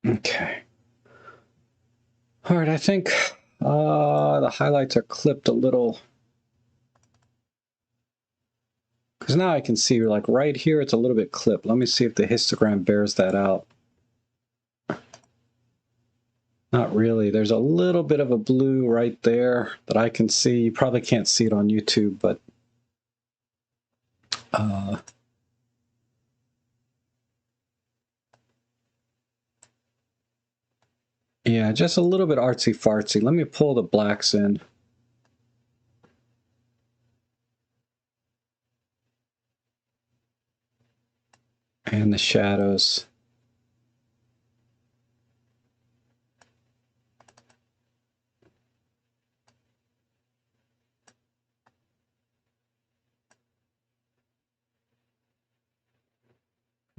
Okay. All right, I think the highlights are clipped a little. Because now I can see, like right here, it's a little bit clipped. Let me see if the histogram bears that out. Not really. There's a little bit of a blue right there that I can see. You probably can't see it on YouTube, but yeah, just a little bit artsy-fartsy. Let me pull the blacks in. And the shadows.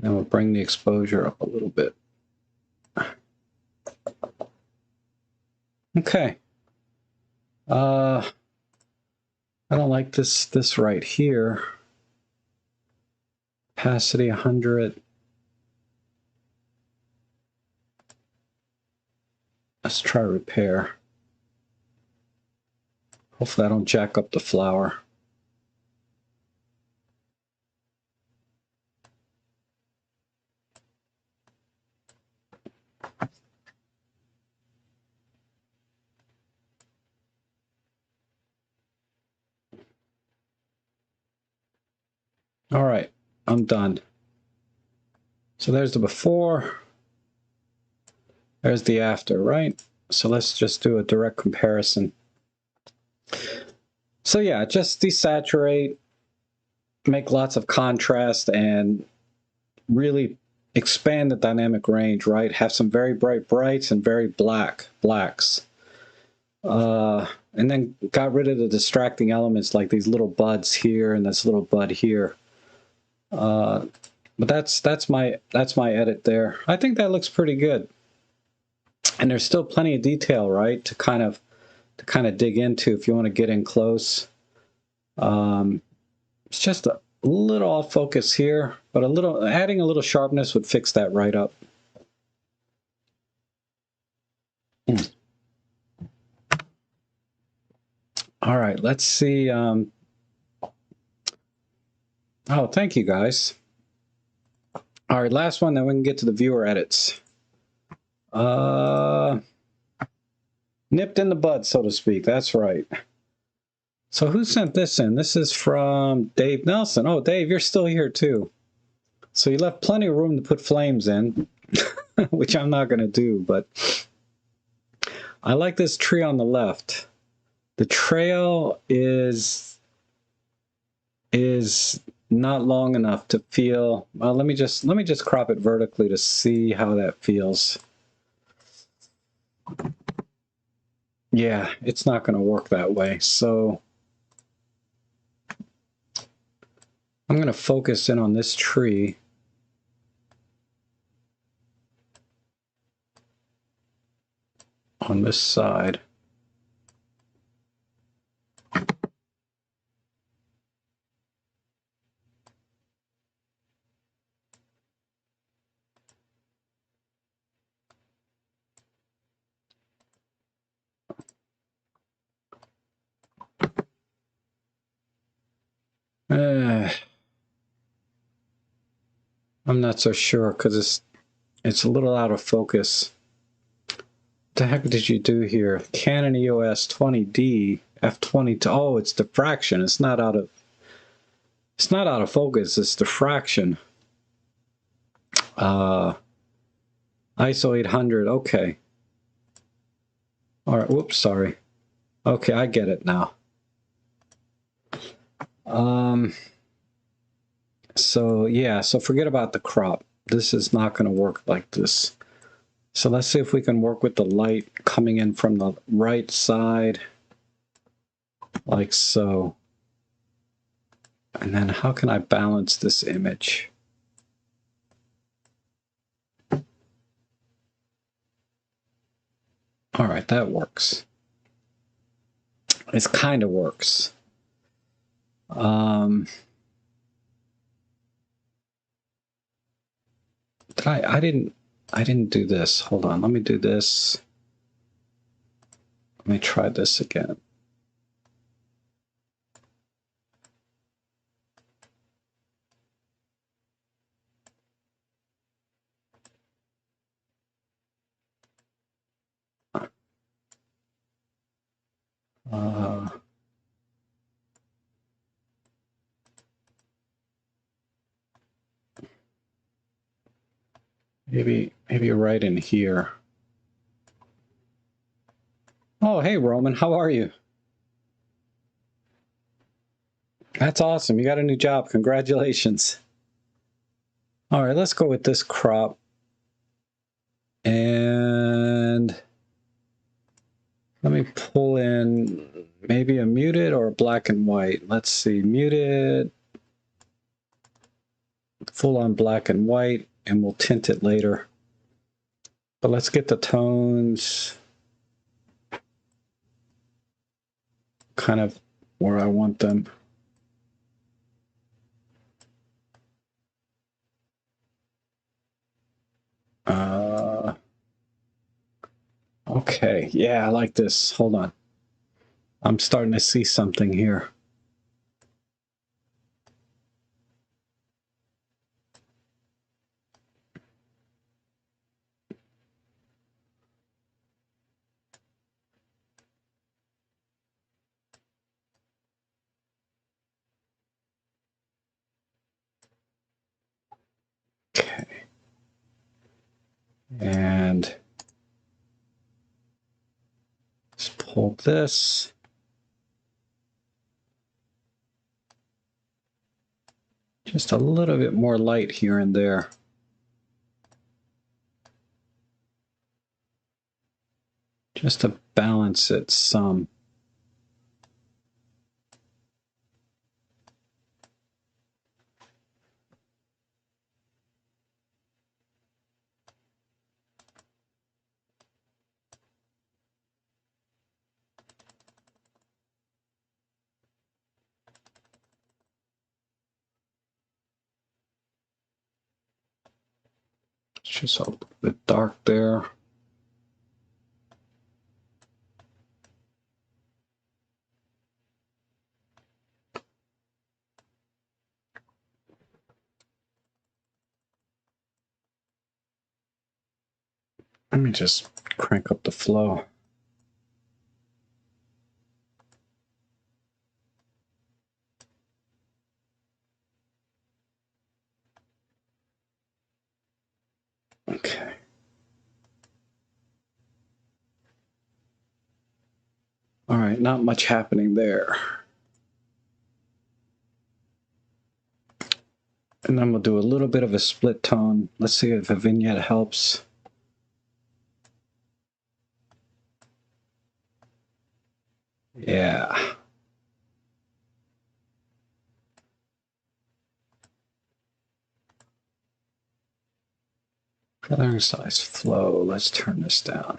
And we'll bring the exposure up a little bit. Okay. I don't like this right here. Opacity 100. Let's try repair. Hopefully I don't jack up the flower. All right, I'm done. So there's the before, there's the after, right? So let's just do a direct comparison. So yeah, just desaturate, make lots of contrast, and really expand the dynamic range, right? Have some very bright brights and very blacks. And then got rid of the distracting elements like these little buds here and this little bud here. But that's my edit there. I think that looks pretty good. And there's still plenty of detail, right, to kind of dig into if you want to get in close. It's just a little off focus here, but adding a little sharpness would fix that right up. All right, let's see. Oh, thank you guys. All right, last one, then we can get to the viewer edits. Nipped in the bud, so to speak. That's right. So who sent this in? This is from Dave Nelson. Oh, Dave, you're still here too. So you left plenty of room to put flames in, which I'm not going to do, but I like this tree on the left. The trail is not long enough to feel. Well, let me just crop it vertically to see how that feels. Yeah, it's not going to work that way. So I'm going to focus in on this tree. On this side. I'm not so sure because it's a little out of focus. What the heck did you do here? Canon EOS 20D f22. Oh, it's diffraction. It's not out of focus. It's diffraction. ISO 800. Okay. All right. Whoops. Sorry. Okay, I get it now. So yeah. So forget about the crop. This is not going to work like this. So let's see if we can work with the light coming in from the right side, like so. And then how can I balance this image? All right, that works. It kind of works. I didn't do this. Hold on, let me do this. Let me try this again. Maybe right in here. Oh, hey, Roman, how are you? That's awesome. You got a new job. Congratulations. All right, let's go with this crop. And let me pull in maybe a muted or a black and white. Let's see, muted, full on black and white, and we'll tint it later. But let's get the tones kind of where I want them. Okay, yeah, I like this. Hold on. I'm starting to see something here. Okay. And let's pull this. Just a little bit more light here and there. Just to balance it some. It's just a little bit dark there. Let me just crank up the flow. Okay. All right, not much happening there. And then we'll do a little bit of a split tone. Let's see if a vignette helps. Yeah. Feathering size flow. Let's turn this down.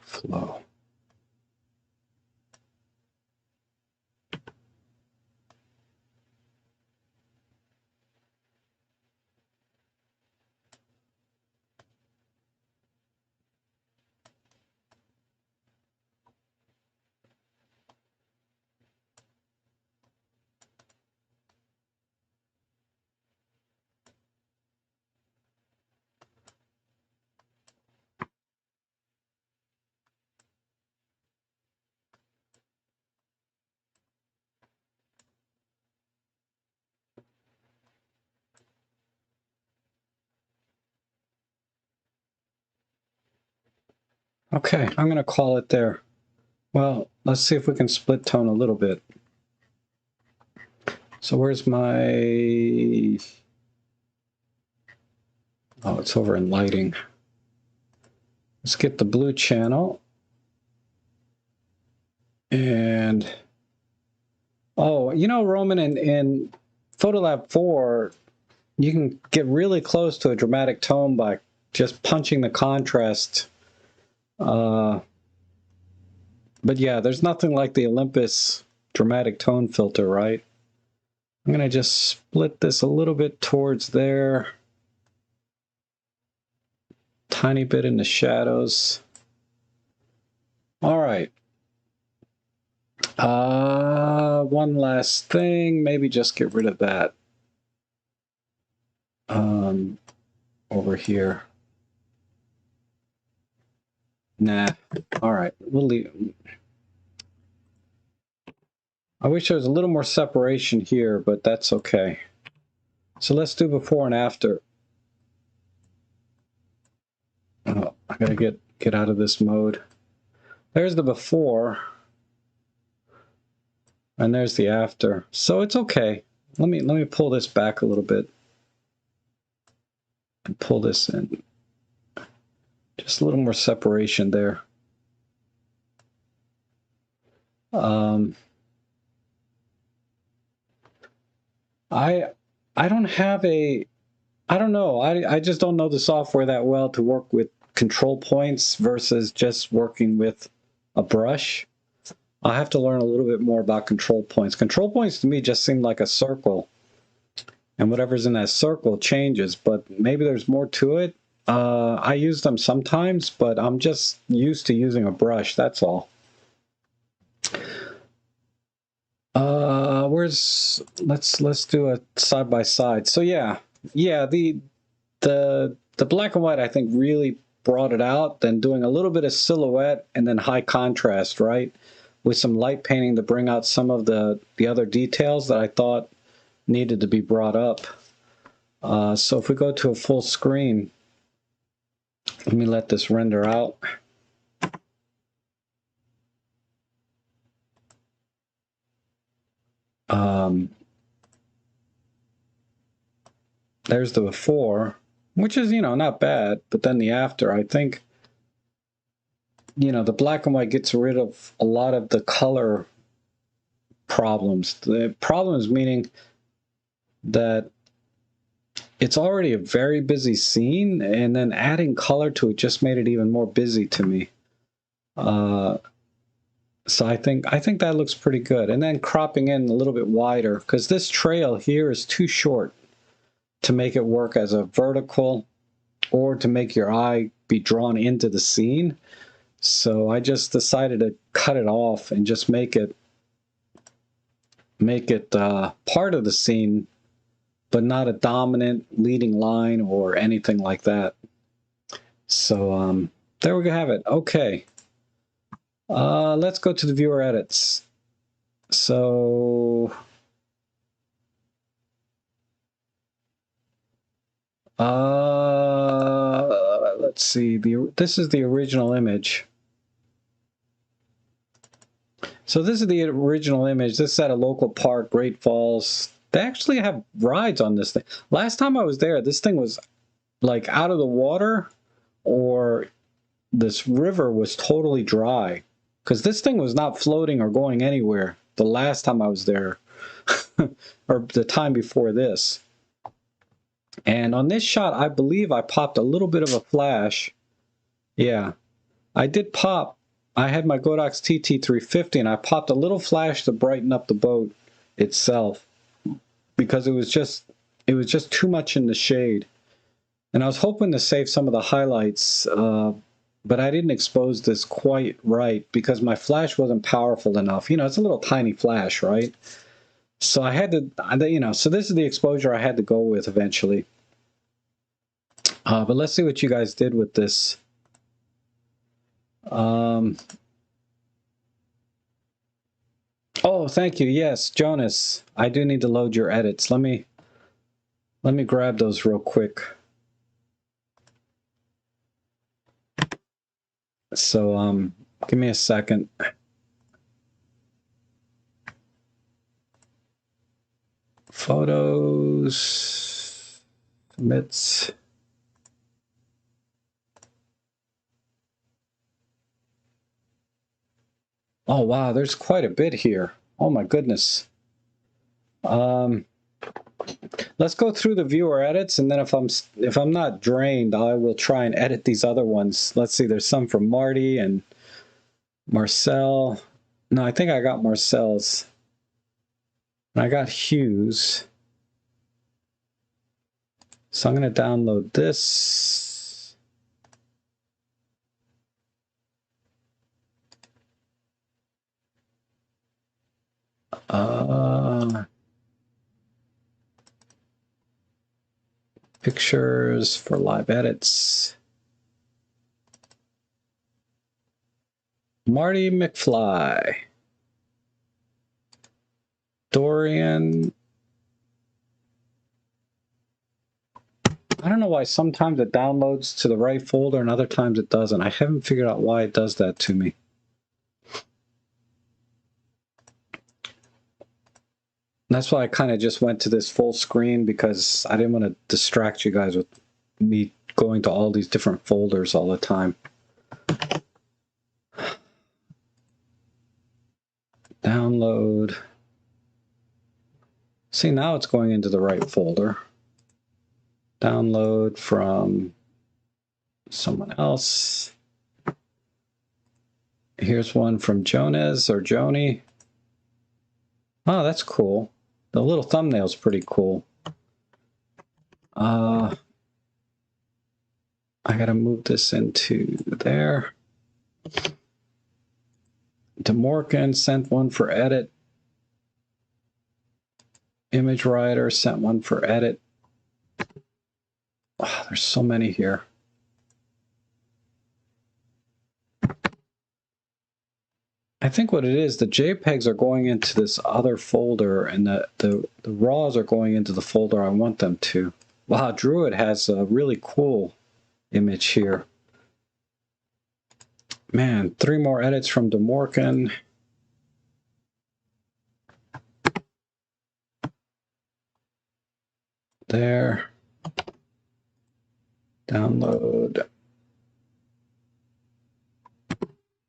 Flow. Okay, I'm going to call it there. Well, let's see if we can split tone a little bit. So where's my... Oh, it's over in lighting. Let's get the blue channel. And... Oh, you know, Roman, in Photolab 4, you can get really close to a dramatic tone by just punching the contrast. But yeah, there's nothing like the Olympus dramatic tone filter, right? I'm going to just split this a little bit towards there. Tiny bit in the shadows. All right. One last thing. Maybe just get rid of that. Over here. Nah. All right. We'll leave. I wish there was a little more separation here, but that's okay. So let's do before and after. Oh, I gotta get out of this mode. There's the before. And there's the after. So it's okay. Let me pull this back a little bit and pull this in. Just a little more separation there. I don't have a, I don't know. I just don't know the software that well to work with control points versus just working with a brush. I'll have to learn a little bit more about control points. Control points to me just seem like a circle, and whatever's in that circle changes, but maybe there's more to it. I use them sometimes, but I'm just used to using a brush, that's all. Let's do a side by side. So yeah, the black and white I think really brought it out. Then doing a little bit of silhouette and then high contrast, right, with some light painting to bring out some of the other details that I thought needed to be brought up. So if we go to a full screen, let me let this render out. There's the before, which is, not bad, but then the after, I think, the black and white gets rid of a lot of the color problems. The problems meaning that it's already a very busy scene, and then adding color to it just made it even more busy to me. So I think that looks pretty good. And then cropping in a little bit wider, because this trail here is too short to make it work as a vertical or to make your eye be drawn into the scene. So I just decided to cut it off and just make it part of the scene, but not a dominant leading line or anything like that. So there we have it. Okay. Let's go to the viewer edits. So let's see. This is the original image. So this is the original image. This is at a local park, Great Falls. They actually have rides on this thing. Last time I was there, this thing was like out of the water, or this river was totally dry, because this thing was not floating or going anywhere the last time I was there, or the time before this. And on this shot, I believe I popped a little bit of a flash. Yeah, I did pop. I had my Godox TT350, and I popped a little flash to brighten up the boat itself, because it was just too much in the shade. And I was hoping to save some of the highlights, but I didn't expose this quite right because my flash wasn't powerful enough. It's a little tiny flash, right? So I had to, so this is the exposure I had to go with eventually. But let's see what you guys did with this. Oh, thank you. Yes, Jonas, I do need to load your edits. Let me grab those real quick. So give me a second. Photos, submits. Oh wow, there's quite a bit here. Oh my goodness. Let's go through the viewer edits, and then if I'm not drained, I will try and edit these other ones. Let's see, there's some from Marty and Marcel. No, I think I got Marcel's. And I got Hughes. So I'm going to download this. Pictures for live edits. Marty McFly. Dorian. I don't know why sometimes it downloads to the right folder and other times it doesn't. I haven't figured out why it does that to me. That's why I kind of just went to this full screen, because I didn't want to distract you guys with me going to all these different folders all the time. Download. See, now it's going into the right folder. Download from someone else. Here's one from Jonas or Joni. Oh, that's cool. The little thumbnail's pretty cool. I gotta move this into there. DeMorgan sent one for edit. Image Writer sent one for edit. Oh, there's so many here. I think what it is, the JPEGs are going into this other folder, and the RAWs are going into the folder I want them to. Wow, Druid has a really cool image here. Man, 3 more edits from DeMorgan. There. Download.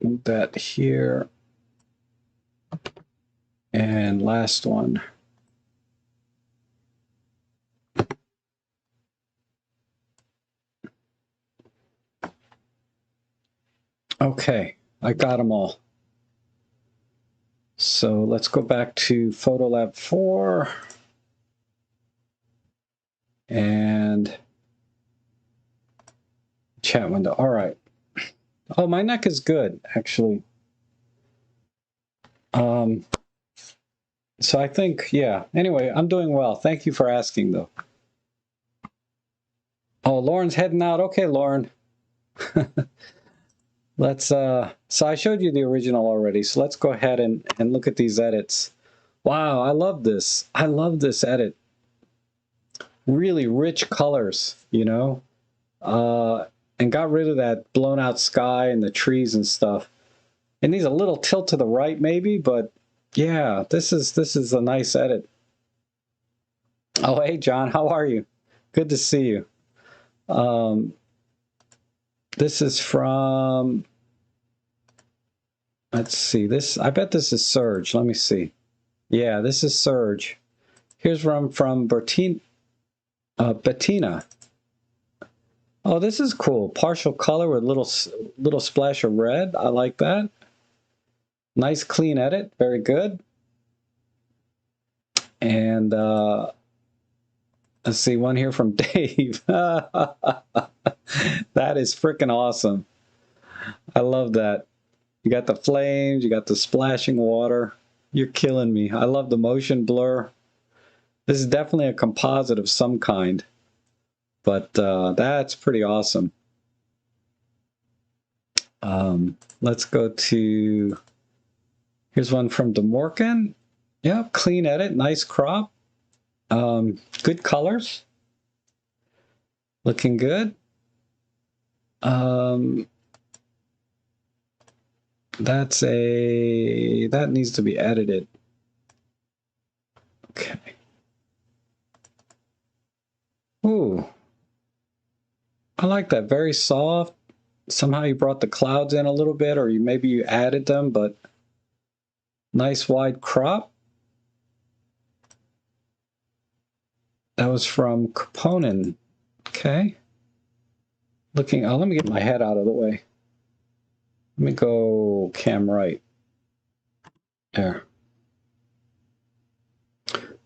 Move that here. And last one. Okay, I got them all. So let's go back to Photolab 4. And chat window. All right. Oh, my neck is good, actually. So I think, yeah. Anyway, I'm doing well. Thank you for asking, though. Oh, Lauren's heading out. Okay, Lauren. Let's, so I showed you the original already, so let's go ahead and look at these edits. Wow, I love this. I love this edit. Really rich colors, you know? And got rid of that blown out sky and the trees and stuff. It needs a little tilt to the right, maybe, but yeah, this is a nice edit. Oh, hey, John, how are you? Good to see you. This is from, let's see, this, I bet this is Surge. Let me see. Yeah, this is Surge. Here's one from Bettina. Oh, this is cool. Partial color with little splash of red. I like that. Nice clean edit. Very good. And let's see, one here from Dave. That is freaking awesome. I love that. You got the flames, you got the splashing water. You're killing me. I love the motion blur. This is definitely a composite of some kind, but that's pretty awesome. Let's go to, here's one from DeMorgan. Yeah, clean edit, nice crop. Good colors. Looking good. That needs to be edited. Okay. Ooh. I like that. Very soft. Somehow you brought the clouds in a little bit, or maybe you added them, but nice wide crop. That was from Component. Okay. Looking, oh, let me get my head out of the way. Let me go cam right. There.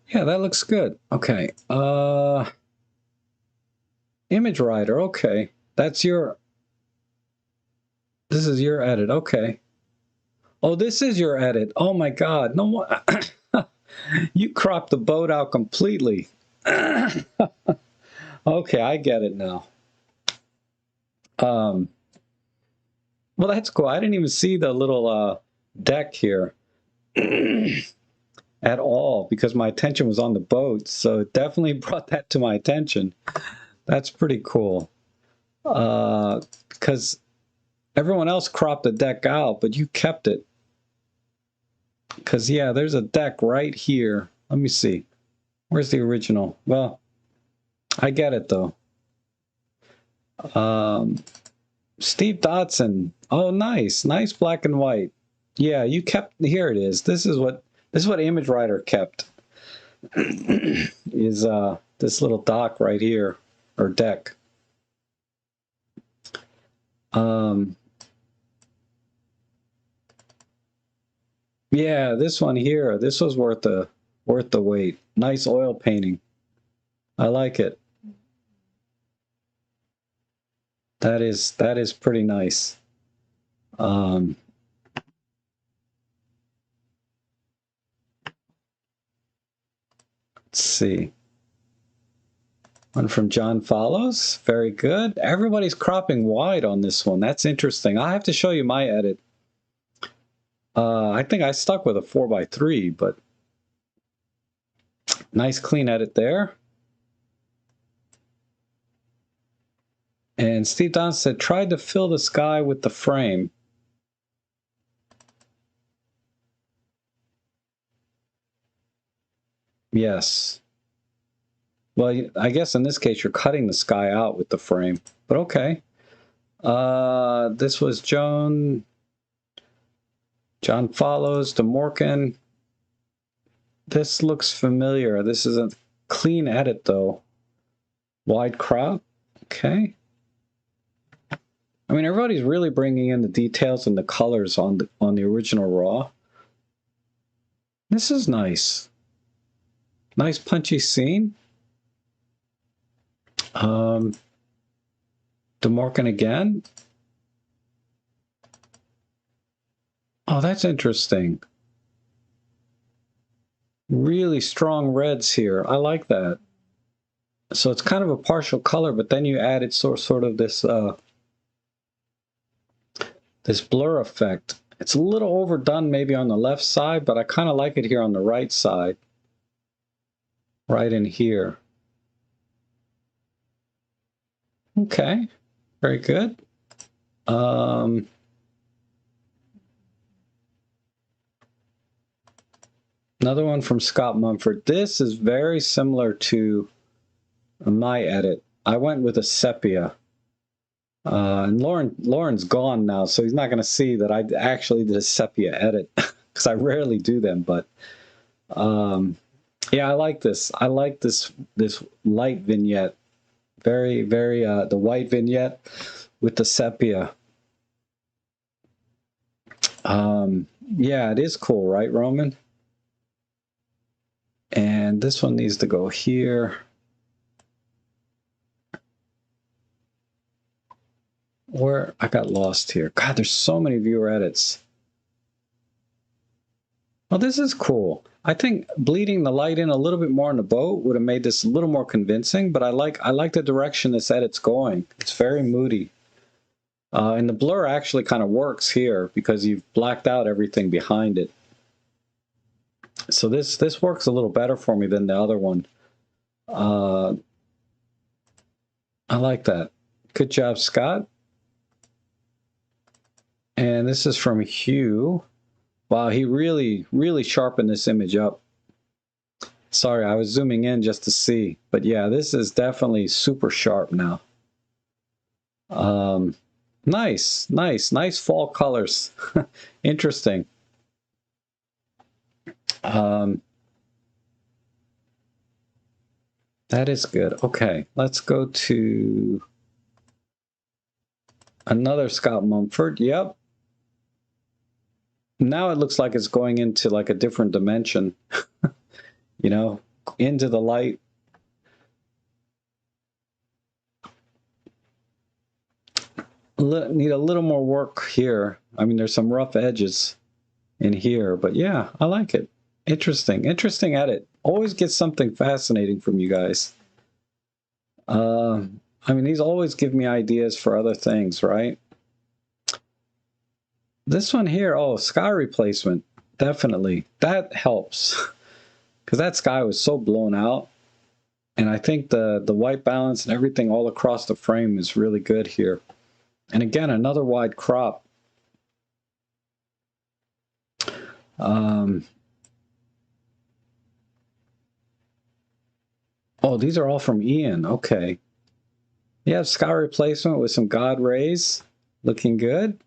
Yeah, that looks good. Okay. Image Writer. Okay. That's your, this is your edit. Okay. Oh, this is your edit. Oh my God. No more. You cropped the boat out completely. Okay, I get it now. Well, that's cool. I didn't even see the little deck here at all, because my attention was on the boat. So it definitely brought that to my attention. That's pretty cool. Because everyone else cropped the deck out, but you kept it. Because, yeah, there's a deck right here. Let me see. Where's the original? Well, I get it though. Steve Dodson. Oh, nice. Nice black and white. Yeah, you kept, here it is. This is what Image Writer kept. Is this little dock right here, or deck. Yeah, this one here, this was worth the wait. Nice oil painting. I like it. That is pretty nice. Let's see. One from John Follows. Very good. Everybody's cropping wide on this one. That's interesting. I'll have to show you my edit. I think I stuck with a 4x3, but nice clean edit there. And Steve Don said, tried to fill the sky with the frame. Yes. Well, I guess in this case, you're cutting the sky out with the frame, but okay. This was John Follows, DeMorcan. This looks familiar. This is a clean edit, though. Wide crop. Okay. I mean, everybody's really bringing in the details and the colors on the original RAW. This is nice. Nice punchy scene. DeMorcan again. Oh, that's interesting. Really strong reds here. I like that. So it's kind of a partial color, but then you added sort of this this blur effect. It's a little overdone maybe on the left side, but I kind of like it here on the right side. Right in here. Okay, very good. Another one from Scott Mumford. This is very similar to my edit. I went with a sepia. And Lauren's gone now, so he's not going to see that I actually did a sepia edit because I rarely do them. But yeah, I like this. I like this light vignette. Very, very the white vignette with the sepia. Yeah, it is cool, right, Roman? And this one needs to go here. Where I got lost here. God, there's so many viewer edits. Well, this is cool. I think bleeding the light in a little bit more on the boat would have made this a little more convincing, but I like the direction this edit's going. It's very moody. And the blur actually kind of works here because you've blacked out everything behind it. So this works a little better for me than the other one. I like that. Good job, Scott. And this is from Hugh. Wow, he really, really sharpened this image up. Sorry, I was zooming in just to see. But yeah, this is definitely super sharp now. Nice fall colors. Interesting. That is good. Okay, let's go to another Scott Mumford. Yep. Now it looks like it's going into like a different dimension, you know, into the light. Need a little more work here. I mean, there's some rough edges in here, but yeah, I like it. Interesting edit. Always get something fascinating from you guys. I mean, these always give me ideas for other things, right? This one here, oh, sky replacement, definitely. That helps because that sky was so blown out. And I think the white balance and everything all across the frame is really good here. And again, another wide crop. Oh, these are all from Ian. Okay. Yeah, sky replacement with some God rays. Looking good.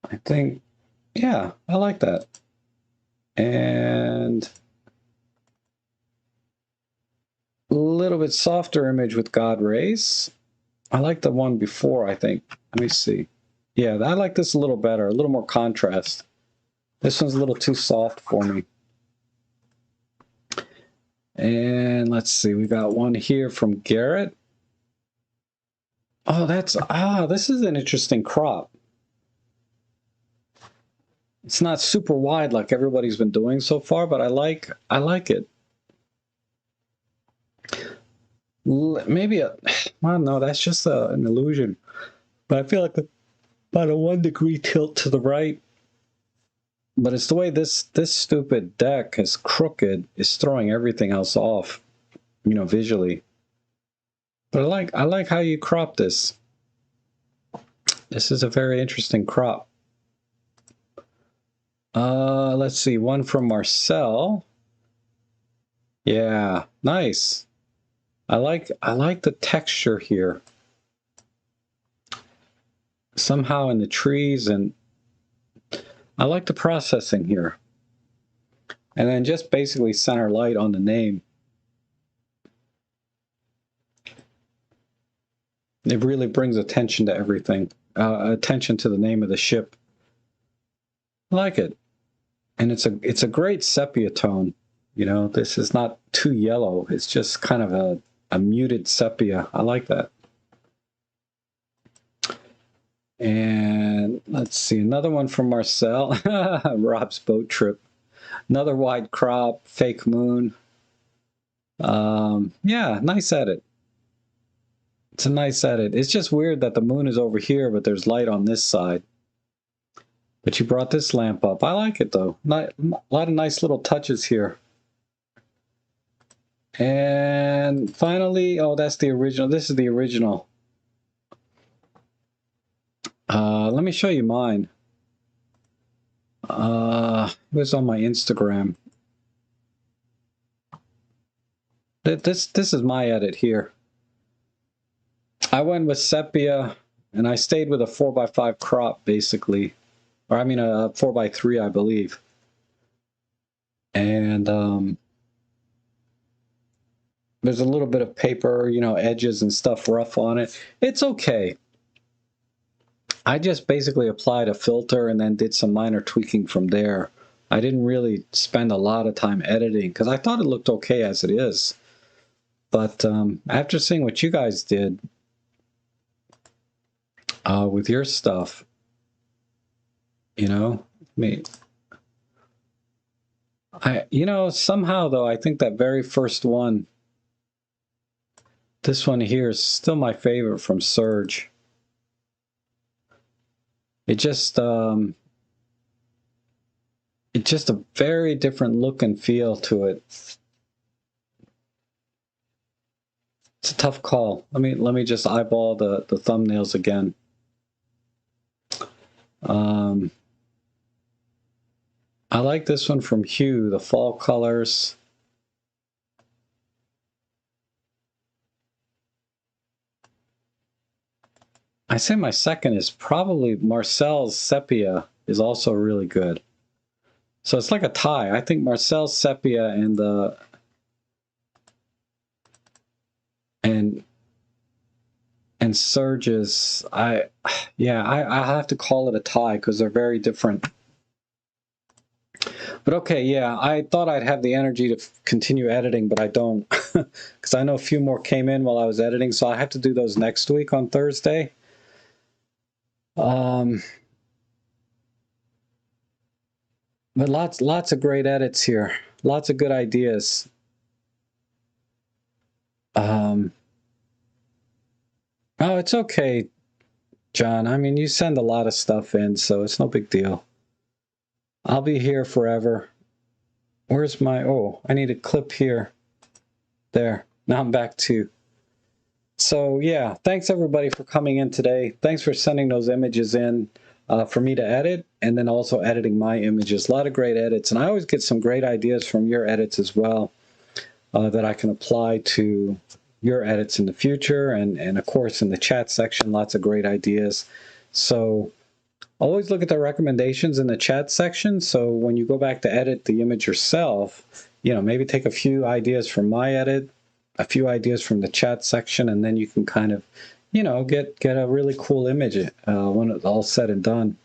I think, yeah, I like that. And a little bit softer image with God rays. I like the one before, I think. Let me see. Yeah, I like this a little better, a little more contrast. This one's a little too soft for me. And let's see, we got one here from Garrett. Oh, this is an interesting crop. It's not super wide like everybody's been doing so far, but I like it. Maybe I don't know, that's just an illusion. But I feel like about a 1 degree tilt to the right. But it's the way this stupid deck is crooked, is throwing everything else off, you know, visually. But I like how you crop this. This is a very interesting crop. Let's see, one from Marcel. Yeah, nice. I like the texture here. Somehow in the trees, and I like the processing here. And then just basically center light on the name. It really brings attention to everything. Attention to the name of the ship. I like it. And it's a great sepia tone. You know, this is not too yellow. It's just kind of a muted sepia. I like that. And let's see, another one from Marcel. Rob's boat trip. Another wide crop, fake moon. Yeah, nice edit. It's a nice edit. It's just weird that the moon is over here, but there's light on this side. But you brought this lamp up. I like it, though. A lot of nice little touches here. And finally, oh, that's the original. This is the original. Let me show you mine. It was on my Instagram. This is my edit here. I went with sepia, and I stayed with a 4x5 crop, basically. Or I mean a 4x3, I believe. And there's a little bit of paper, you know, edges and stuff rough on it. It's okay. I just basically applied a filter and then did some minor tweaking from there. I didn't really spend a lot of time editing because I thought it looked okay as it is. But after seeing what you guys did with your stuff, you know, you know, somehow though, I think that very first one, this one here is still my favorite from Surge. It's just a very different look and feel to it. It's a tough call. Let me just eyeball the thumbnails again. I like this one from Hugh, the fall colors. I say my second is probably Marcel's sepia is also really good. So it's like a tie. I think Marcel's sepia and the and Surge's, I have to call it a tie because they're very different. But okay, yeah, I thought I'd have the energy to continue editing, but I don't, because I know a few more came in while I was editing, so I have to do those next week on Thursday. But lots of great edits here, lots of good ideas. Oh, it's okay, John. I mean, you send a lot of stuff in, so it's no big deal. I'll be here forever. Where's my, oh, I need a clip here. There, now I'm back to. So yeah, thanks everybody for coming in today. Thanks for sending those images in. for me to edit, and then also editing my images. A lot of great edits, and I always get some great ideas from your edits as well that I can apply to your edits in the future, and of course in the chat section, lots of great ideas. So always look at the recommendations in the chat section, so when you go back to edit the image yourself, you know, maybe take a few ideas from my edit, a few ideas from the chat section, and then you can kind of, you know, get a really cool image when it's all said and done.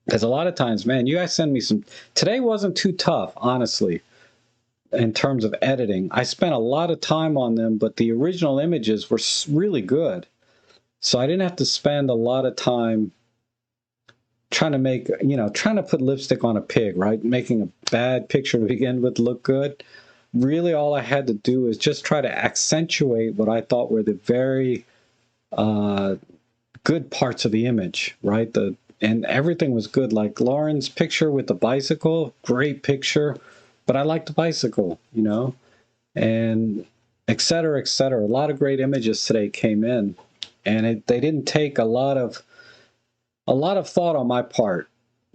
Because a lot of times, man, you guys send me some, today wasn't too tough, honestly, in terms of editing. I spent a lot of time on them, but the original images were really good. So I didn't have to spend a lot of time trying to make, you know, trying to put lipstick on a pig, right? Making a bad picture to begin with look good. Really all I had to do is just try to accentuate what I thought were the very good parts of the image, right? And everything was good. Like Lauren's picture with the bicycle, great picture, but I like the bicycle, you know, and et cetera, et cetera. A lot of great images today came in, and they didn't take a lot of thought on my part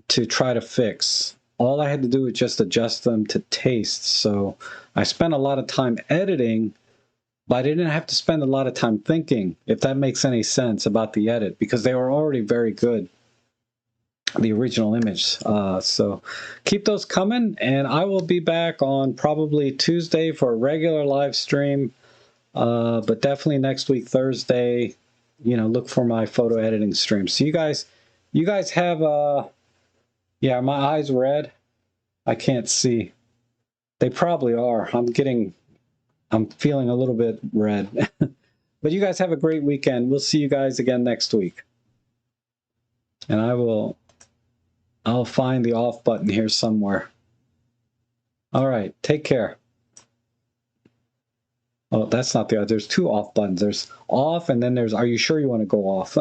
to try to fix. All I had to do was just adjust them to taste. So I spent a lot of time editing, but I didn't have to spend a lot of time thinking, if that makes any sense, about the edit, because they were already very good, the original image. So keep those coming, and I will be back on probably Tuesday for a regular live stream, but definitely next week, Thursday, you know, look for my photo editing stream. So you guys have, yeah, are my eyes red? I can't see. They probably are. I'm feeling a little bit red. But you guys have a great weekend. We'll see you guys again next week. And I'll find the off button here somewhere. All right, take care. Oh, that's not the other. There's two off buttons. There's off, and then there's, are you sure you want to go off?